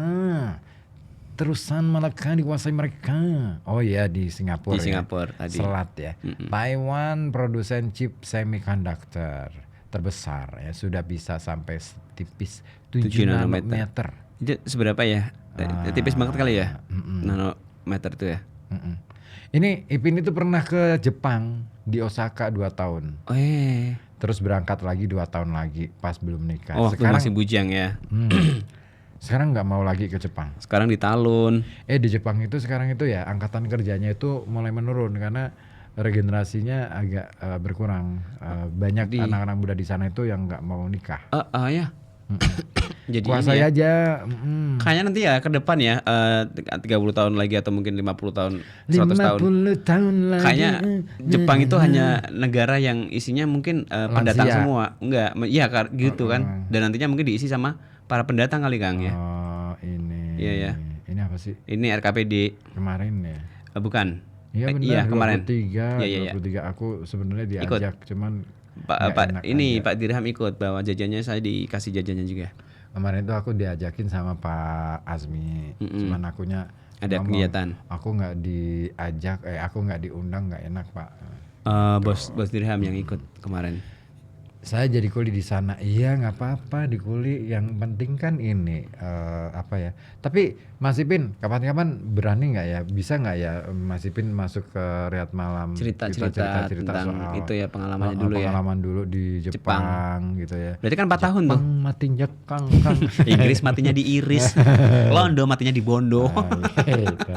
S1: Terusan melekat dikuasai mereka. Oh iya di Singapura.
S2: Di Singapura tadi.
S1: Selat ya. Taiwan produsen chip semiconductor terbesar ya, sudah bisa sampai tipis 7 nanometer.
S2: Itu seberapa ya? Tipis banget kali ya? Nanometer itu ya.
S1: Ini Ipin itu pernah ke Jepang di Osaka 2 tahun. Terus berangkat lagi 2 tahun lagi pas belum nikah.
S2: Oh, waktu masih bujang ya.
S1: Sekarang nggak mau lagi ke Jepang.
S2: Sekarang di Talun.
S1: Di Jepang itu sekarang itu ya angkatan kerjanya itu mulai menurun karena regenerasinya agak berkurang. Banyak anak-anak muda di sana itu yang nggak mau nikah.
S2: Ya. Jadi
S1: kuasai
S2: ya.
S1: aja.
S2: Kayaknya nanti ya ke depan ya 30 tahun lagi atau mungkin 50 tahun 100 tahun.
S1: 50 tahun lagi.
S2: Kayaknya Jepang itu hanya negara yang isinya mungkin pendatang semua. Enggak, iya gitu kan. Dan nantinya mungkin diisi sama para pendatang kali Kang ya.
S1: Ini
S2: Iya ya.
S1: Ini apa sih?
S2: Ini RKPD.
S1: Kemarin ya.
S2: Bukan.
S1: Iya benar.
S2: Iya kemarin.
S1: 23,
S2: Iya.
S1: 23 aku sebenarnya diajak, cuman nggak
S2: Pak
S1: enak
S2: ini
S1: aja.
S2: Pak Dirham ikut bawa jajannya, saya dikasih jajannya juga.
S1: Kemarin itu aku diajakin sama Pak Azmi, cuman akunya
S2: Ada
S1: ngomong,
S2: kegiatan.
S1: aku nggak diajak, aku nggak diundang, nggak enak Pak.
S2: Bos Dirham yang ikut kemarin.
S1: Saya jadi kuli di sana, iya nggak apa-apa di kuli, yang penting kan ini apa ya. Tapi Mas Ipin, kapan-kapan berani nggak ya, bisa nggak ya Mas Ipin masuk ke Riyad Malam,
S2: Cerita
S1: cerita
S2: tentang
S1: soal
S2: itu ya, pengalamannya dulu ya.
S1: pengalaman dulu di Jepang gitu ya.
S2: Berarti kan 4 tahun tuh.
S1: Mati Jepang kan.
S2: Inggris matinya diiris, Londo matinya di Bondo.
S1: Gitu.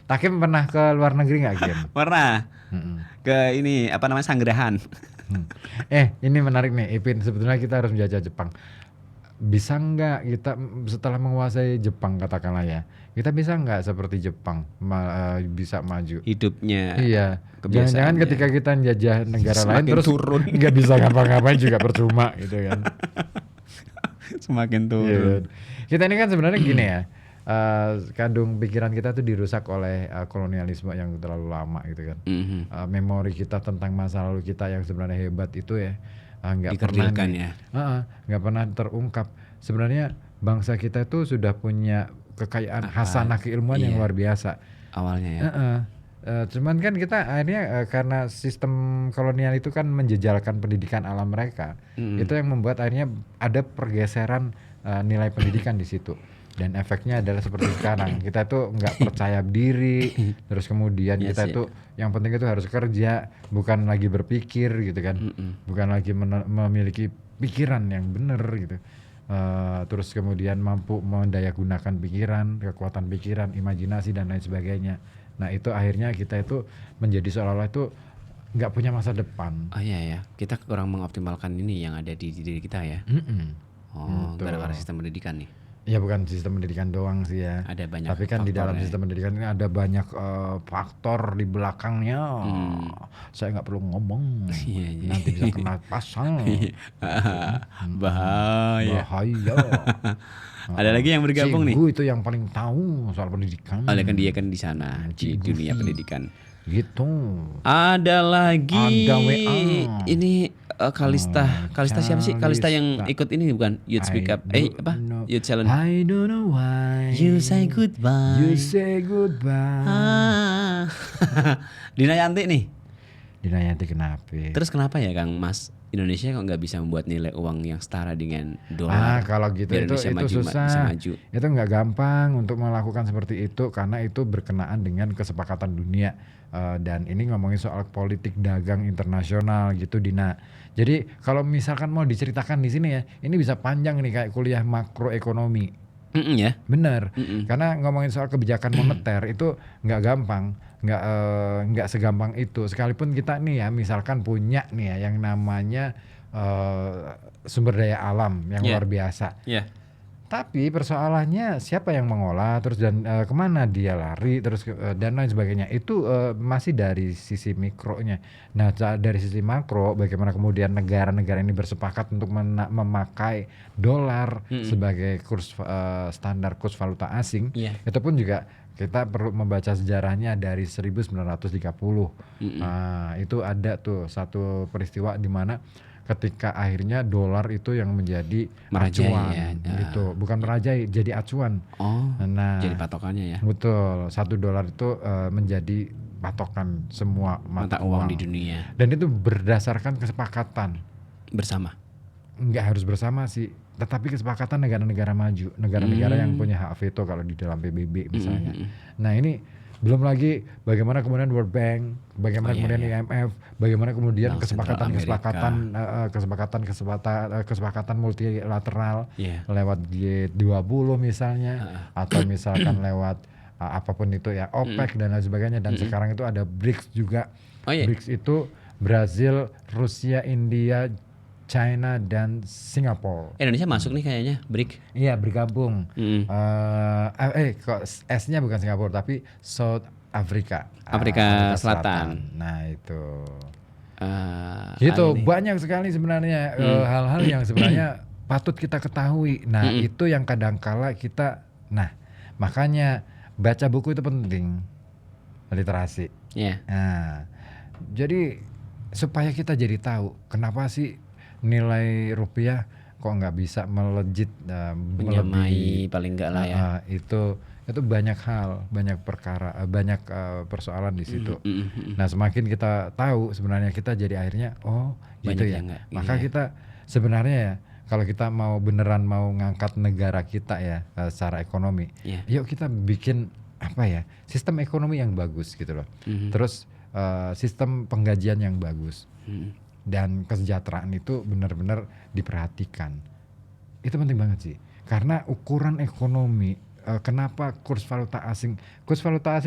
S1: Takim pernah ke luar negeri nggak Kim?
S2: Pernah ke ini apa namanya, Sanggerahan.
S1: Ini menarik nih Ipin, sebetulnya kita harus menjajah Jepang. Bisa nggak kita setelah menguasai Jepang katakanlah ya, kita bisa nggak seperti Jepang bisa maju
S2: Hidupnya.
S1: Iya, jangan-jangan ketika kita menjajah negara lain
S2: Semakin
S1: terus
S2: turun.
S1: nggak bisa ngapa-ngapain juga percuma gitu kan.
S2: Semakin
S1: Iya.
S2: turun.
S1: Kita ini kan sebenarnya gini ya, kandung pikiran kita tuh dirusak oleh kolonialisme yang terlalu lama gitu kan. Memori kita tentang masa lalu kita yang sebenarnya hebat itu ya nggak pernah nggak pernah terungkap. Sebenarnya bangsa kita itu sudah punya kekayaan hasanah keilmuan yang luar biasa
S2: awalnya ya.
S1: Cuman kan kita akhirnya karena sistem kolonial itu kan menjejalkan pendidikan alam mereka, itu yang membuat akhirnya ada pergeseran nilai pendidikan di situ. Dan efeknya adalah seperti sekarang, kita tuh nggak percaya diri, terus kemudian kita tuh yang penting itu harus kerja, bukan lagi berpikir gitu kan, bukan lagi memiliki pikiran yang benar gitu. Terus kemudian mampu mendayagunakan pikiran, kekuatan pikiran, imajinasi dan lain sebagainya. Nah itu akhirnya kita itu menjadi seolah-olah itu nggak punya masa depan.
S2: Oh iya ya, kita kurang mengoptimalkan ini yang ada di diri kita ya. Gara-gara sistem pendidikan nih.
S1: Ya bukan sistem pendidikan doang sih ya.
S2: Ada banyak.
S1: Tapi kan di dalam sistem pendidikan ini ada banyak faktor di belakangnya. Saya nggak perlu ngomong. Nanti bisa kena pasal.
S2: Bahaya. Ada lagi yang bergabung nih.
S1: Cigu itu yang paling tahu soal pendidikan.
S2: Kan dia kan di sana di dunia pendidikan.
S1: Gitu.
S2: Ada lagi.
S1: Ada WA.
S2: Ini Kalista siapa sih? Kalista yang ikut ini bukan? Youth Speak Up. Youth Challenge.
S1: I don't know why
S2: You say goodbye.
S1: You say goodbye.
S2: Dina Yanti nih.
S1: Dina Yanti kenapa?
S2: Terus kenapa ya Kang Mas, Indonesia kok nggak bisa membuat nilai uang yang setara dengan dolar?
S1: Kalau gitu itu susah. Itu nggak gampang untuk melakukan seperti itu karena itu berkenaan dengan kesepakatan dunia. Dan ini ngomongin soal politik dagang internasional gitu Dina. Jadi kalau misalkan mau diceritakan di sini ya, ini bisa panjang nih kayak kuliah makroekonomi.
S2: Ya.
S1: Bener. Karena ngomongin soal kebijakan moneter itu nggak gampang, nggak segampang itu. Sekalipun kita nih ya, misalkan punya nih ya yang namanya sumber daya alam yang luar biasa. Tapi persoalannya siapa yang mengolah, terus dan kemana dia lari, terus dan lain sebagainya. Itu masih dari sisi mikronya. Nah dari sisi makro, bagaimana kemudian negara-negara ini bersepakat untuk memakai dolar sebagai kurs standar kurs valuta asing. Itu pun juga kita perlu membaca sejarahnya dari 1930. Nah itu ada tuh satu peristiwa di mana ketika akhirnya dolar itu yang menjadi acuan gitu, bukan merajai, jadi acuan. Nah,
S2: jadi patokannya ya.
S1: Betul, $1 itu menjadi patokan semua mata uang
S2: di dunia.
S1: Dan itu berdasarkan kesepakatan
S2: bersama.
S1: Enggak harus bersama sih, tetapi kesepakatan negara-negara maju, negara-negara yang punya hak veto kalau di dalam PBB misalnya. Nah ini belum lagi bagaimana kemudian World Bank, bagaimana kemudian IMF, bagaimana kemudian kesepakatan multilateral lewat G20 misalnya, atau misalkan lewat apapun itu ya, OPEC dan lain sebagainya. Dan sekarang itu ada BRICS juga. BRICS itu Brazil, Rusia, India, China dan Singapura.
S2: Indonesia masuk nih kayaknya BRICS.
S1: Iya bergabung. Kok S-nya bukan Singapura tapi South Africa.
S2: Afrika Selatan.
S1: Nah itu. Gitu banyak sekali sebenarnya hal-hal yang sebenarnya patut kita ketahui. Nah itu yang kadangkala kita Nah, makanya baca buku itu penting, literasi.
S2: Ya.
S1: Nah, jadi supaya kita jadi tahu kenapa sih nilai rupiah kok nggak bisa melejit
S2: Menyamai paling enggak lah ya.
S1: itu banyak hal, banyak perkara, banyak persoalan di situ.
S2: Mm.
S1: Nah, semakin kita tahu sebenarnya kita jadi akhirnya gitu
S2: Banyak
S1: ya.
S2: yang nggak,
S1: Maka
S2: iya.
S1: kita sebenarnya ya kalau kita mau beneran mau ngangkat negara kita ya secara ekonomi,
S2: Iya.
S1: yuk kita bikin apa ya sistem ekonomi yang bagus gitu loh. Terus sistem penggajian yang bagus dan kesejahteraan itu benar-benar diperhatikan. Itu penting banget sih karena ukuran ekonomi. Kenapa kurs valuta asing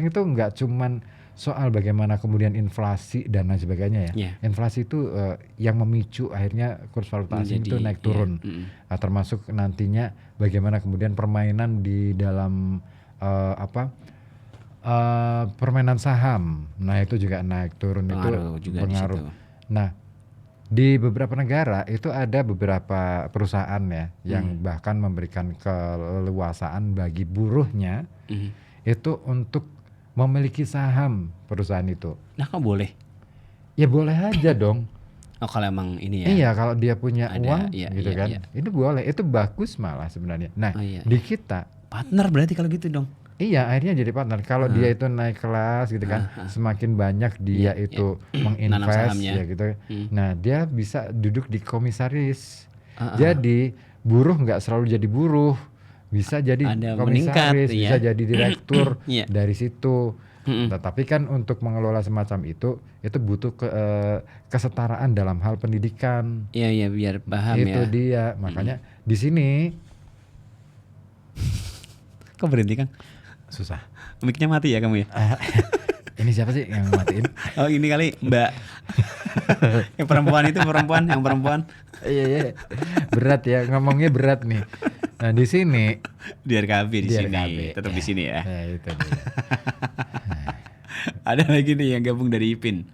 S1: itu nggak cuman soal bagaimana kemudian inflasi dan lain sebagainya ya.
S2: Yeah.
S1: Inflasi itu yang memicu akhirnya kurs valuta asing itu naik turun. Termasuk nantinya bagaimana kemudian permainan di dalam permainan saham. Nah, itu juga naik turun
S2: Pengaruh
S1: itu
S2: juga
S1: pengaruh.
S2: di situ.
S1: Nah, di beberapa negara itu ada beberapa perusahaan ya yang bahkan memberikan keleluasaan bagi buruhnya itu untuk memiliki saham perusahaan itu.
S2: Nah, kok boleh?
S1: Ya boleh aja dong.
S2: Oh, kalau emang ini ya.
S1: Iya, kalau dia punya
S2: Ada,
S1: uang
S2: iya,
S1: gitu
S2: iya,
S1: kan.
S2: iya.
S1: Itu boleh, itu bagus malah sebenarnya. Nah, di kita
S2: Partner berarti kalau gitu dong.
S1: iya, akhirnya jadi partner. Kalau dia itu naik kelas gitu kan, semakin banyak dia itu
S2: Nanam
S1: menginvest
S2: sahamnya.
S1: ya gitu. Nah, dia bisa duduk di komisaris. Jadi buruh nggak selalu jadi buruh, bisa jadi
S2: Ada
S1: komisaris,
S2: meningkat,
S1: bisa
S2: iya.
S1: jadi direktur
S2: Iya.
S1: dari situ. Tetapi kan untuk mengelola semacam itu butuh kesetaraan dalam hal pendidikan.
S2: Iya, biar paham
S1: Itu
S2: ya.
S1: dia, makanya di sini
S2: Kok berhenti, Kang?
S1: susah.
S2: Mic-nya mati ya kamu ya?
S1: Ini siapa sih yang matiin?
S2: Oh, ini kali Mbak. Yang perempuan.
S1: Iya. Berat ya, ngomongnya berat nih. Nah, di sini
S2: Di RKB di sini.
S1: RKB.
S2: Tetap di sini ya.
S1: Ya, itu dia.
S2: Ada lagi nih yang gabung dari Ipin.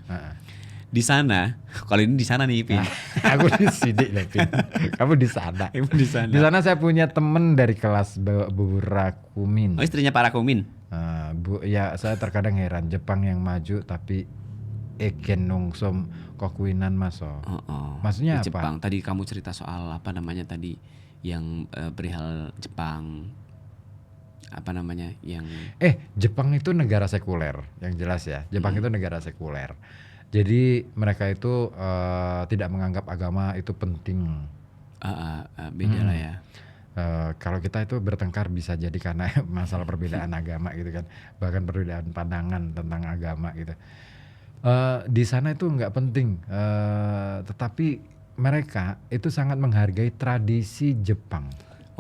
S2: Di sana, kalau ini di sana nih Ipin.
S1: Aku di sini lah, Pin. Kamu di sana.
S2: Ipin di sana.
S1: Di sana saya punya temen dari kelas Bu Rakumin.
S2: Oh, istrinya Pak Rakumin.
S1: Ya saya terkadang heran Jepang yang maju tapi Eken nungsom kokuinan maso. Maksudnya
S2: Di
S1: apa?
S2: Jepang. Tadi kamu cerita soal apa namanya tadi yang perihal Jepang. Apa namanya yang
S1: Jepang itu negara sekuler yang jelas ya. Jepang itu negara sekuler. Jadi mereka itu tidak menganggap agama itu penting.
S2: Beda lah ya.
S1: Kalau kita itu bertengkar bisa jadi karena masalah perbedaan agama gitu kan, bahkan perbedaan pandangan tentang agama gitu. Di sana itu nggak penting, tetapi mereka itu sangat menghargai tradisi Jepang.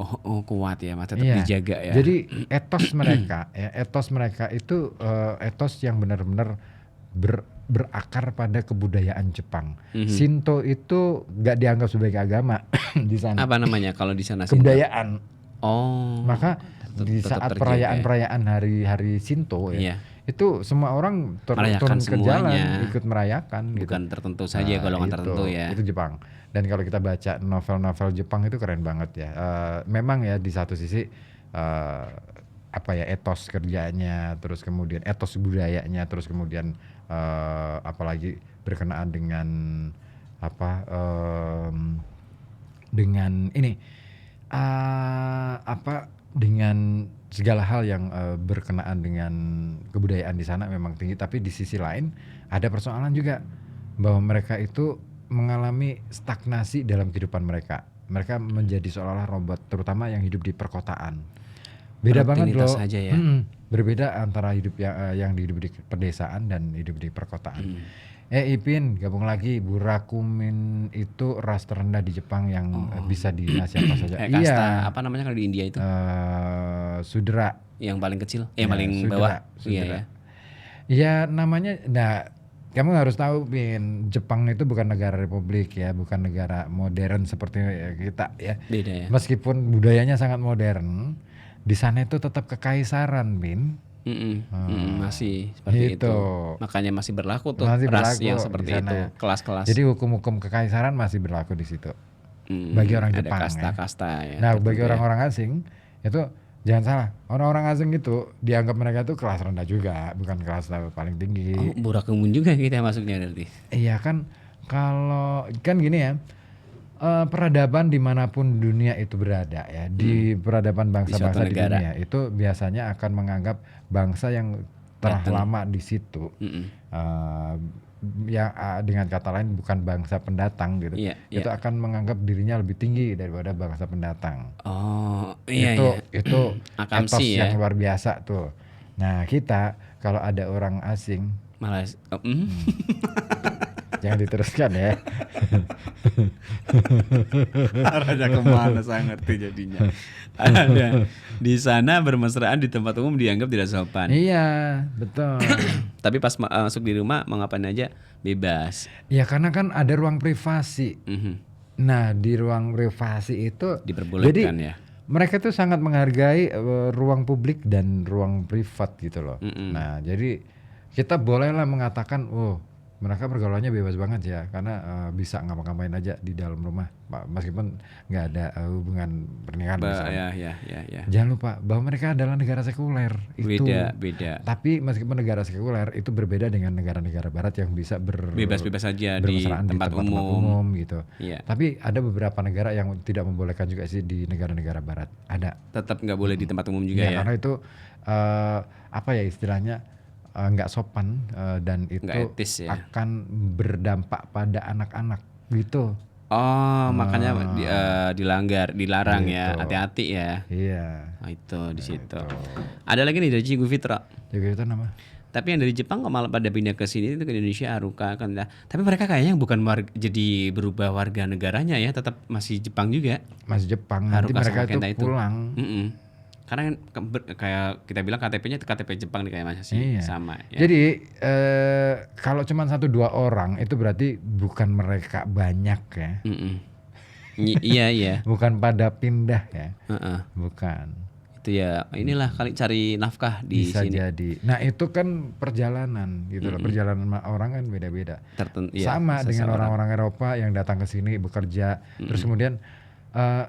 S2: Oh kuat ya, mas, tetap dijaga ya.
S1: Jadi etos mereka itu etos yang benar-benar berakar pada kebudayaan Jepang. Shinto itu nggak dianggap sebagai agama di sana.
S2: Apa namanya kalau di sana?
S1: Kebudayaan.
S2: Oh.
S1: Maka di saat perayaan-perayaan hari-hari Shinto ya, itu semua orang turun ke jalan ikut merayakan.
S2: Bukan gitu. Tertentu saja golongan tertentu ya.
S1: Itu Jepang. Dan kalau kita baca novel-novel Jepang itu keren banget ya. Memang ya di satu sisi etos kerjanya, terus kemudian etos budayanya, terus kemudian apalagi berkenaan dengan dengan ini dengan segala hal yang berkenaan dengan kebudayaan di sana memang tinggi. Tapi di sisi lain ada persoalan juga bahwa mereka itu mengalami stagnasi dalam kehidupan mereka. Mereka menjadi seolah-olah robot, terutama yang hidup di perkotaan. Beda banget loh.
S2: Saja ya.
S1: Berbeda antara hidup yang hidup di pedesaan dan hidup di perkotaan. Ipin, gabung lagi. Bu Rakumin itu ras terendah di Jepang yang bisa dinasih apa saja.
S2: Kasta apa namanya kalau di India itu?
S1: Sudra.
S2: Yang paling kecil, yang paling bawah.
S1: Iya. Ya namanya. Nah, kamu harus tahu, Pin, Jepang itu bukan negara republik ya, bukan negara modern seperti kita ya.
S2: Beda ya.
S1: Meskipun budayanya sangat modern, di sana itu tetap kekaisaran, Pin.
S2: Masih seperti itu. Makanya masih berlaku tuh ras yang seperti itu, kelas-kelas.
S1: Jadi hukum-hukum kekaisaran masih berlaku di situ. Bagi orang Jepang.
S2: Ada kasta-kasta ya.
S1: Nah, bagi orang-orang asing itu Jangan salah, orang-orang asing itu dianggap mereka itu kelas rendah juga, bukan kelas paling tinggi.
S2: Oh, Burakemun juga kita masuknya berarti.
S1: Iya kan, kalau kan gini ya, peradaban dimanapun dunia itu berada ya, di peradaban bangsa-bangsa
S2: suatu
S1: di
S2: negara.
S1: dunia itu biasanya akan menganggap bangsa yang telah
S2: Datang.
S1: lama di situ, yang dengan kata lain bukan bangsa pendatang gitu,
S2: Iya,
S1: itu akan menganggap dirinya lebih tinggi daripada bangsa pendatang.
S2: Oh, iya
S1: itu
S2: iya.
S1: itu
S2: Akamsi
S1: etos
S2: ya.
S1: yang luar biasa tuh. Nah kita kalau ada orang asing,
S2: Malah
S1: jangan diteruskan ya.
S2: arahnya kemana saya ngerti jadinya. Ada di sana bermesraan di tempat umum dianggap tidak sopan.
S1: Iya betul.
S2: Tapi pas masuk di rumah mau ngapain aja bebas.
S1: Ya karena kan ada ruang privasi.
S2: Mhm.
S1: Nah di ruang privasi itu
S2: Diperbolehkan
S1: jadi
S2: ya.
S1: mereka tuh sangat menghargai ruang publik dan ruang privat gitu loh. Nah jadi kita bolehlah mengatakan, oh mereka pergaulannya bebas banget ya, karena bisa ngapa-ngapain aja di dalam rumah, meskipun nggak ada hubungan pernikahan misalnya.
S2: Ya.
S1: Jangan lupa bahwa mereka adalah negara sekuler. Itu.
S2: Beda.
S1: Tapi meskipun negara sekuler itu berbeda dengan negara-negara Barat yang bisa
S2: Bebas-bebas saja di
S1: bermesraan
S2: tempat
S1: umum gitu.
S2: Iya.
S1: Tapi ada beberapa negara yang tidak membolehkan juga sih di negara-negara Barat. Ada.
S2: Tetap nggak boleh di tempat umum juga
S1: Ya,
S2: ya.
S1: karena itu apa ya istilahnya nggak sopan dan itu
S2: Nggak etis ya.
S1: akan berdampak pada anak-anak gitu.
S2: Oh, makanya dilarang ya.
S1: Gitu.
S2: Hati-hati ya.
S1: Iya.
S2: Oh, itu di situ. Ada lagi nih dari Cigu Fitra.
S1: Juga itu nama.
S2: Tapi yang dari Jepang kok malah pada pindah ke sini itu ke Indonesia Haruka kan. Tapi mereka kayaknya bukan jadi berubah warga negaranya ya, tetap masih Jepang juga.
S1: Masih Jepang. Nanti
S2: Haruka
S1: mereka
S2: sama Kenta
S1: itu pulang.
S2: Karena kayak kita bilang KTP-nya itu KTP Jepang nih kayak masih
S1: Iya.
S2: sama ya.
S1: Jadi kalau cuma 1-2 orang itu berarti bukan mereka banyak ya.
S2: Iya.
S1: Bukan pada pindah ya.
S2: Heeh.
S1: Bukan.
S2: Itu ya inilah kali cari nafkah di
S1: Bisa
S2: sini.
S1: jadi. Nah itu kan perjalanan gitu loh. Perjalanan orang kan beda-beda.
S2: Ya,
S1: Sama dengan
S2: seseorang.
S1: orang-orang Eropa yang datang ke sini bekerja. Terus kemudian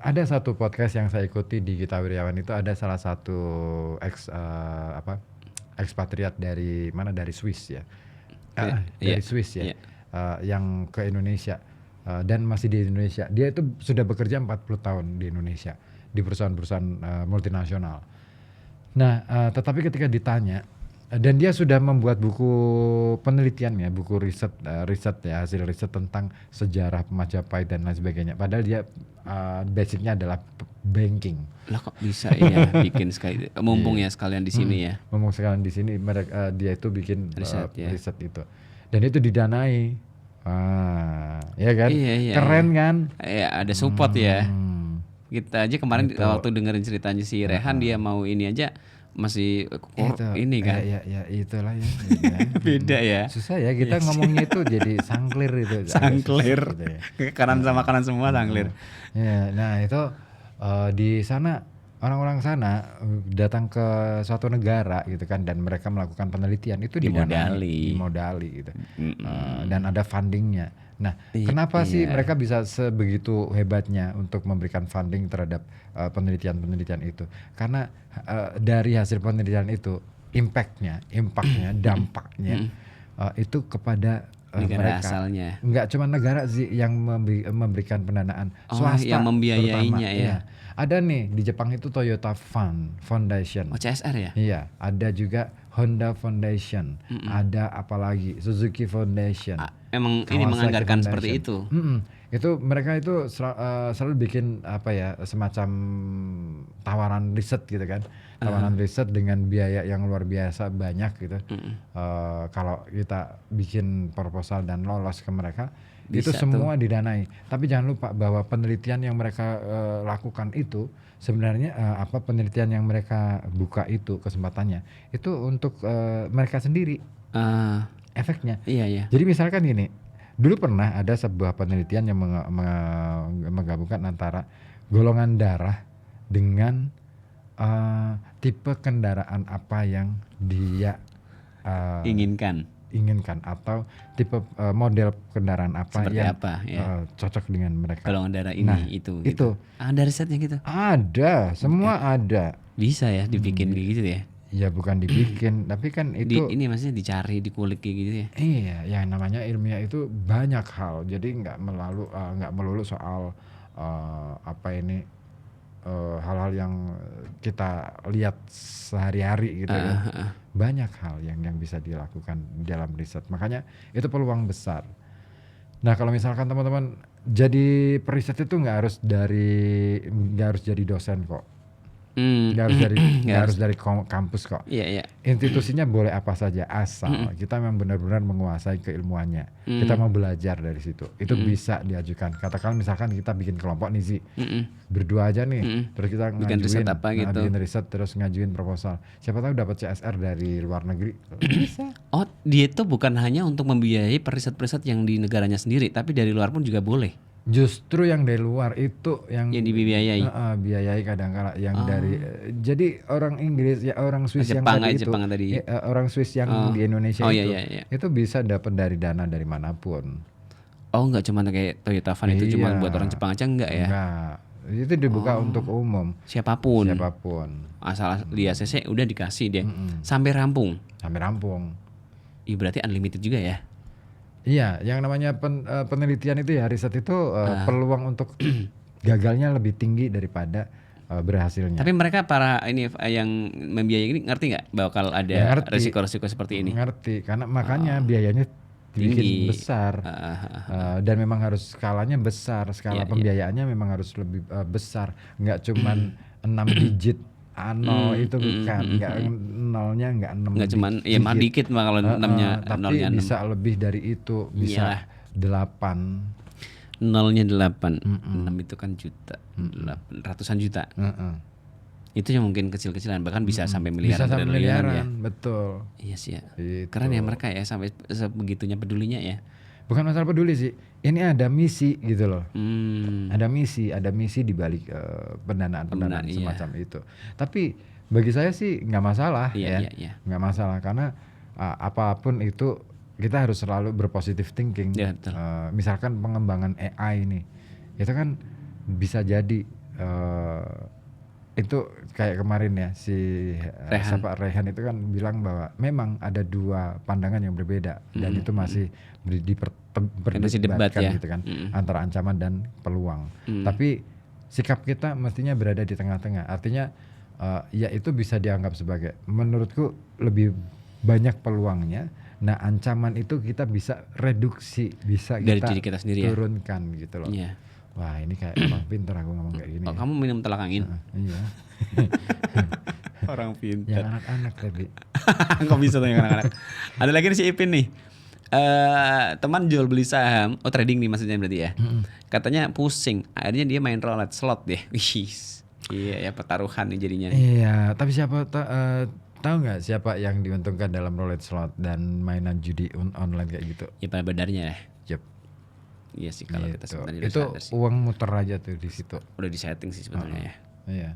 S1: ada satu podcast yang saya ikuti di Gita Wirjawan itu, ada salah satu ekspatriat dari mana, dari Swiss ya. Dari Swiss ya. Yang ke Indonesia dan masih di Indonesia. Dia itu sudah bekerja 40 tahun di Indonesia di perusahaan-perusahaan multinasional. Nah, tetapi ketika ditanya, dan dia sudah membuat buku penelitiannya, buku riset ya, hasil riset tentang sejarah Majapahit dan lain sebagainya. Padahal dia basicnya adalah banking.
S2: Lah kok bisa ya bikin sekali mumpung ya sekalian di sini ya.
S1: Ngomong sekarang di sini dia itu bikin
S2: Riset, ya.
S1: riset itu, dan itu didanai. Ya kan?
S2: Iya.
S1: Keren kan?
S2: Ya ada support ya. Kita aja kemarin waktu dengerin ceritanya si Rehan, dia mau ini aja masih ini kan.
S1: Ya itulah ya.
S2: Beda ya.
S1: Susah ya kita ngomongnya itu jadi sangklir itu.
S2: Sangklir.
S1: Gitu ya.
S2: Kanan sama kanan semua sangklir.
S1: Ya, nah itu di sana orang-orang sana datang ke suatu negara gitu kan, dan mereka melakukan penelitian itu dimodali gitu. Dan ada fundingnya. Nah, kenapa sih mereka bisa sebegitu hebatnya untuk memberikan funding terhadap penelitian-penelitian itu? Karena dari hasil penelitian itu impactnya, dampaknya itu kepada
S2: negara
S1: mereka.
S2: asalnya.
S1: Enggak cuma negara sih yang memberikan pendanaan, swasta
S2: yang membiayainya
S1: terutama.
S2: ya.
S1: Ada nih di Jepang itu Toyota Foundation.
S2: Oh, CSR ya?
S1: Iya, ada juga Honda Foundation, ada apalagi Suzuki Foundation.
S2: Emang
S1: Kawasaki
S2: ini menganggarkan
S1: Foundation.
S2: seperti itu.
S1: Itu mereka itu selalu bikin semacam tawaran riset gitu kan, tawaran riset dengan biaya yang luar biasa banyak gitu. Kalau kita bikin proposal dan lolos ke mereka, itu semua didanai. Tapi jangan lupa bahwa penelitian yang mereka lakukan itu sebenarnya penelitian yang mereka buka itu kesempatannya itu untuk mereka sendiri. Efeknya.
S2: Iya.
S1: Jadi misalkan gini, dulu pernah ada sebuah penelitian yang menggabungkan antara golongan darah dengan
S2: inginkan.
S1: inginkan atau tipe model kendaraan apa
S2: Seperti
S1: yang
S2: apa, ya.
S1: cocok dengan mereka.
S2: Golongan darah ini
S1: Nah,
S2: itu.
S1: itu.
S2: Ada risetnya gitu.
S1: Ada, semua ada.
S2: Bisa ya dibikin kayak gitu ya.
S1: Ya bukan dibikin, tapi kan itu
S2: Ini maksudnya dicari, dikulik kayak gitu ya.
S1: iya, yang namanya ilmiah itu banyak hal. Jadi nggak melulu soal apa ini hal-hal yang kita lihat sehari-hari gitu ya. Banyak hal yang bisa dilakukan dalam riset. Makanya itu peluang besar. Nah, kalau misalkan teman-teman jadi periset itu nggak harus jadi dosen kok. Nggak harus dari kampus kok.
S2: Iya.
S1: Institusinya boleh apa saja asal kita memang benar-benar menguasai keilmuannya. Kita mau belajar dari situ. Itu bisa diajukan. Katakan misalkan kita bikin kelompok nih sih. Berdua aja nih. Terus kita
S2: Bikin riset apa gitu.
S1: bikin riset terus ngajuin proposal. Siapa tahu dapat CSR dari luar negeri. Bisa.
S2: Oh, dia itu bukan hanya untuk membiayai periset-periset yang di negaranya sendiri, tapi dari luar pun juga boleh.
S1: Justru yang dari luar itu yang
S2: dibiayai.
S1: Biayai kadang-kala yang dari jadi orang Inggris ya orang Swiss yang tadi itu orang Swiss yang di Indonesia itu bisa dapat dari dana dari manapun.
S2: Oh, nggak cuma kayak Toyota Van itu cuma buat orang Jepang aja enggak ya?
S1: Enggak. Itu dibuka untuk umum.
S2: Siapapun.
S1: Asal
S2: di ACC udah dikasih dia sampai rampung. Iya, berarti unlimited juga ya.
S1: Iya, yang namanya penelitian itu ya riset itu peluang untuk gagalnya lebih tinggi daripada berhasilnya.
S2: Tapi mereka para ini yang membiayai ini ngerti nggak bakal ada resiko-resiko seperti ini?
S1: Ngerti, karena makanya biayanya dibikin besar dan memang harus skalanya besar, skala pembiayaannya memang harus lebih besar, nggak cuman 6 digit. Nol itu bukan, nolnya nggak 6
S2: nggak cuman ya mah dikit mah kalau 6-nya
S1: tapi
S2: 0-nya 6.
S1: bisa lebih dari itu, bisa 8.
S2: Nolnya 8, 6 itu kan juta, ratusan juta. Itu yang mungkin kecil-kecilan, bahkan bisa sampai miliaran.
S1: Bisa sampai miliaran, betul.
S2: Iya sih ya.
S1: Itu.
S2: Keren ya mereka ya sampai sebegitunya pedulinya ya.
S1: Bukan masalah peduli sih, ini ada misi gitu loh. Ada misi di balik pendanaan semacam itu. Tapi bagi saya sih nggak masalah nggak masalah karena apapun itu kita harus selalu berpositif thinking.
S2: Ya, betul.
S1: Misalkan pengembangan AI ini, itu kan bisa jadi itu kayak kemarin ya si Rehan itu kan bilang bahwa memang ada dua pandangan yang berbeda dan itu masih diperdebatkan gitu kan antara ancaman dan peluang. Tapi sikap kita mestinya berada di tengah-tengah. Artinya ya itu bisa dianggap sebagai menurutku lebih banyak peluangnya. Nah, ancaman itu kita bisa reduksi, bisa
S2: dari
S1: kita
S2: diri kita sendiri
S1: turunkan gitu loh.
S2: Iya.
S1: Wah, ini kayak orang pintar aku ngomong kayak gini.
S2: Kamu minum telak angin?
S1: Iya.
S2: Orang pintar.
S1: Yang anak-anak tapi.
S2: Kok bisa tuh yang anak-anak? Ada lagi nih si Ipin nih. Teman jual beli saham, trading nih maksudnya berarti ya. Katanya pusing, akhirnya dia main roulette slot deh. Iya ya, pertaruhan nih jadinya.
S1: Iya, tapi siapa tahu nggak siapa yang diuntungkan dalam roulette slot dan mainan judi online kayak gitu?
S2: Ya pada bedarnya ya.
S1: Yep.
S2: Iya sih kalau kita sebenarnya
S1: itu uang muter aja tuh di situ.
S2: Udah disetting sih sebetulnya ya.
S1: Iya.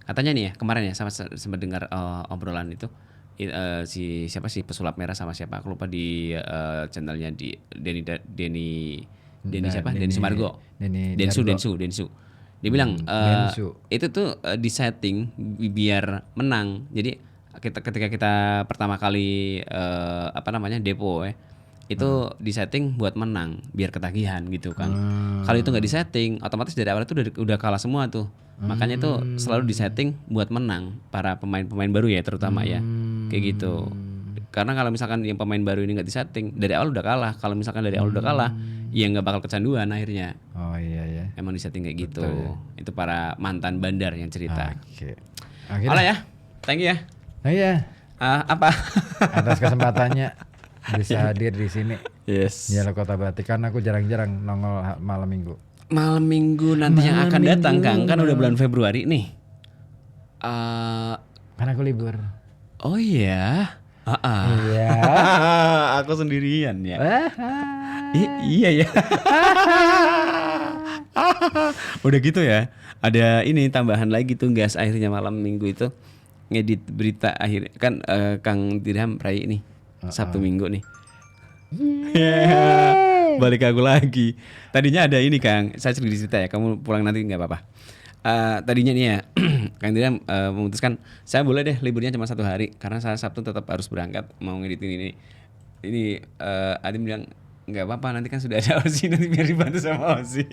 S2: Katanya nih ya kemarin ya sama sempat dengar obrolan itu siapa sih pesulap merah sama siapa aku lupa di channelnya di Denny siapa Denny Sumargo. Densu. Dia bilang itu tuh disetting biar menang. Jadi ketika kita pertama kali depo itu disetting buat menang biar ketagihan gitu kan. Kalau itu nggak disetting otomatis dari awal itu udah kalah semua tuh. Makanya itu selalu disetting buat menang para pemain baru ya terutama ya kayak gitu. Karena kalau misalkan yang pemain baru ini nggak disetting dari awal udah kalah. Kalau misalkan dari awal udah kalah ya nggak bakal kecanduan akhirnya.
S1: Oh iya.
S2: Emang disetting kayak gitu.
S1: Betul, ya.
S2: Itu para mantan bandar yang cerita.
S1: Oke.
S2: Olah ya, thank you ya.
S1: Oh iya.
S2: Apa?
S1: Atas kesempatannya bisa hadir di sini.
S2: Yes.
S1: Dialog Kota Batik karena aku jarang-jarang nongol malam minggu.
S2: Malam minggu nanti yang akan datang Kang, kan udah bulan Februari nih.
S1: Kan aku libur.
S2: Oh iya.
S1: Iya.
S2: Aku sendirian ya. Iya ya. Udah gitu ya. Ada ini tambahan lagi tuh guys, akhirnya malam minggu itu ngedit berita akhir kan Kang Dirham Rai ini Sabtu Minggu nih. Yeah. Balik aku lagi. Tadinya ada ini Kang, saya cerita ya, kamu pulang nanti nggak apa-apa. Tadinya nih ya, Kang Dira memutuskan saya boleh deh liburnya cuma 1 hari karena saya Sabtu tetap harus berangkat mau ngeditin ini. Ini Adim bilang nggak apa-apa, nanti kan sudah ada Osi, nanti biar dibantu sama Osi.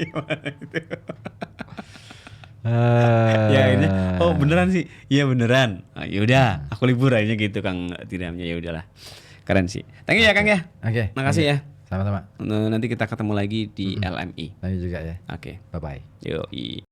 S2: Ya ini, oh beneran sih, iya beneran. Yaudah, aku libur akhirnya gitu Kang Diramnya, ya udahlah. Keren sih. Thank you ya Kang ya.
S1: Oke.
S2: Makasih ya.
S1: Sama-sama.
S2: Nanti kita ketemu lagi di LMI.
S1: Nanti juga ya.
S2: Oke.
S1: Bye-bye.
S2: Yuk.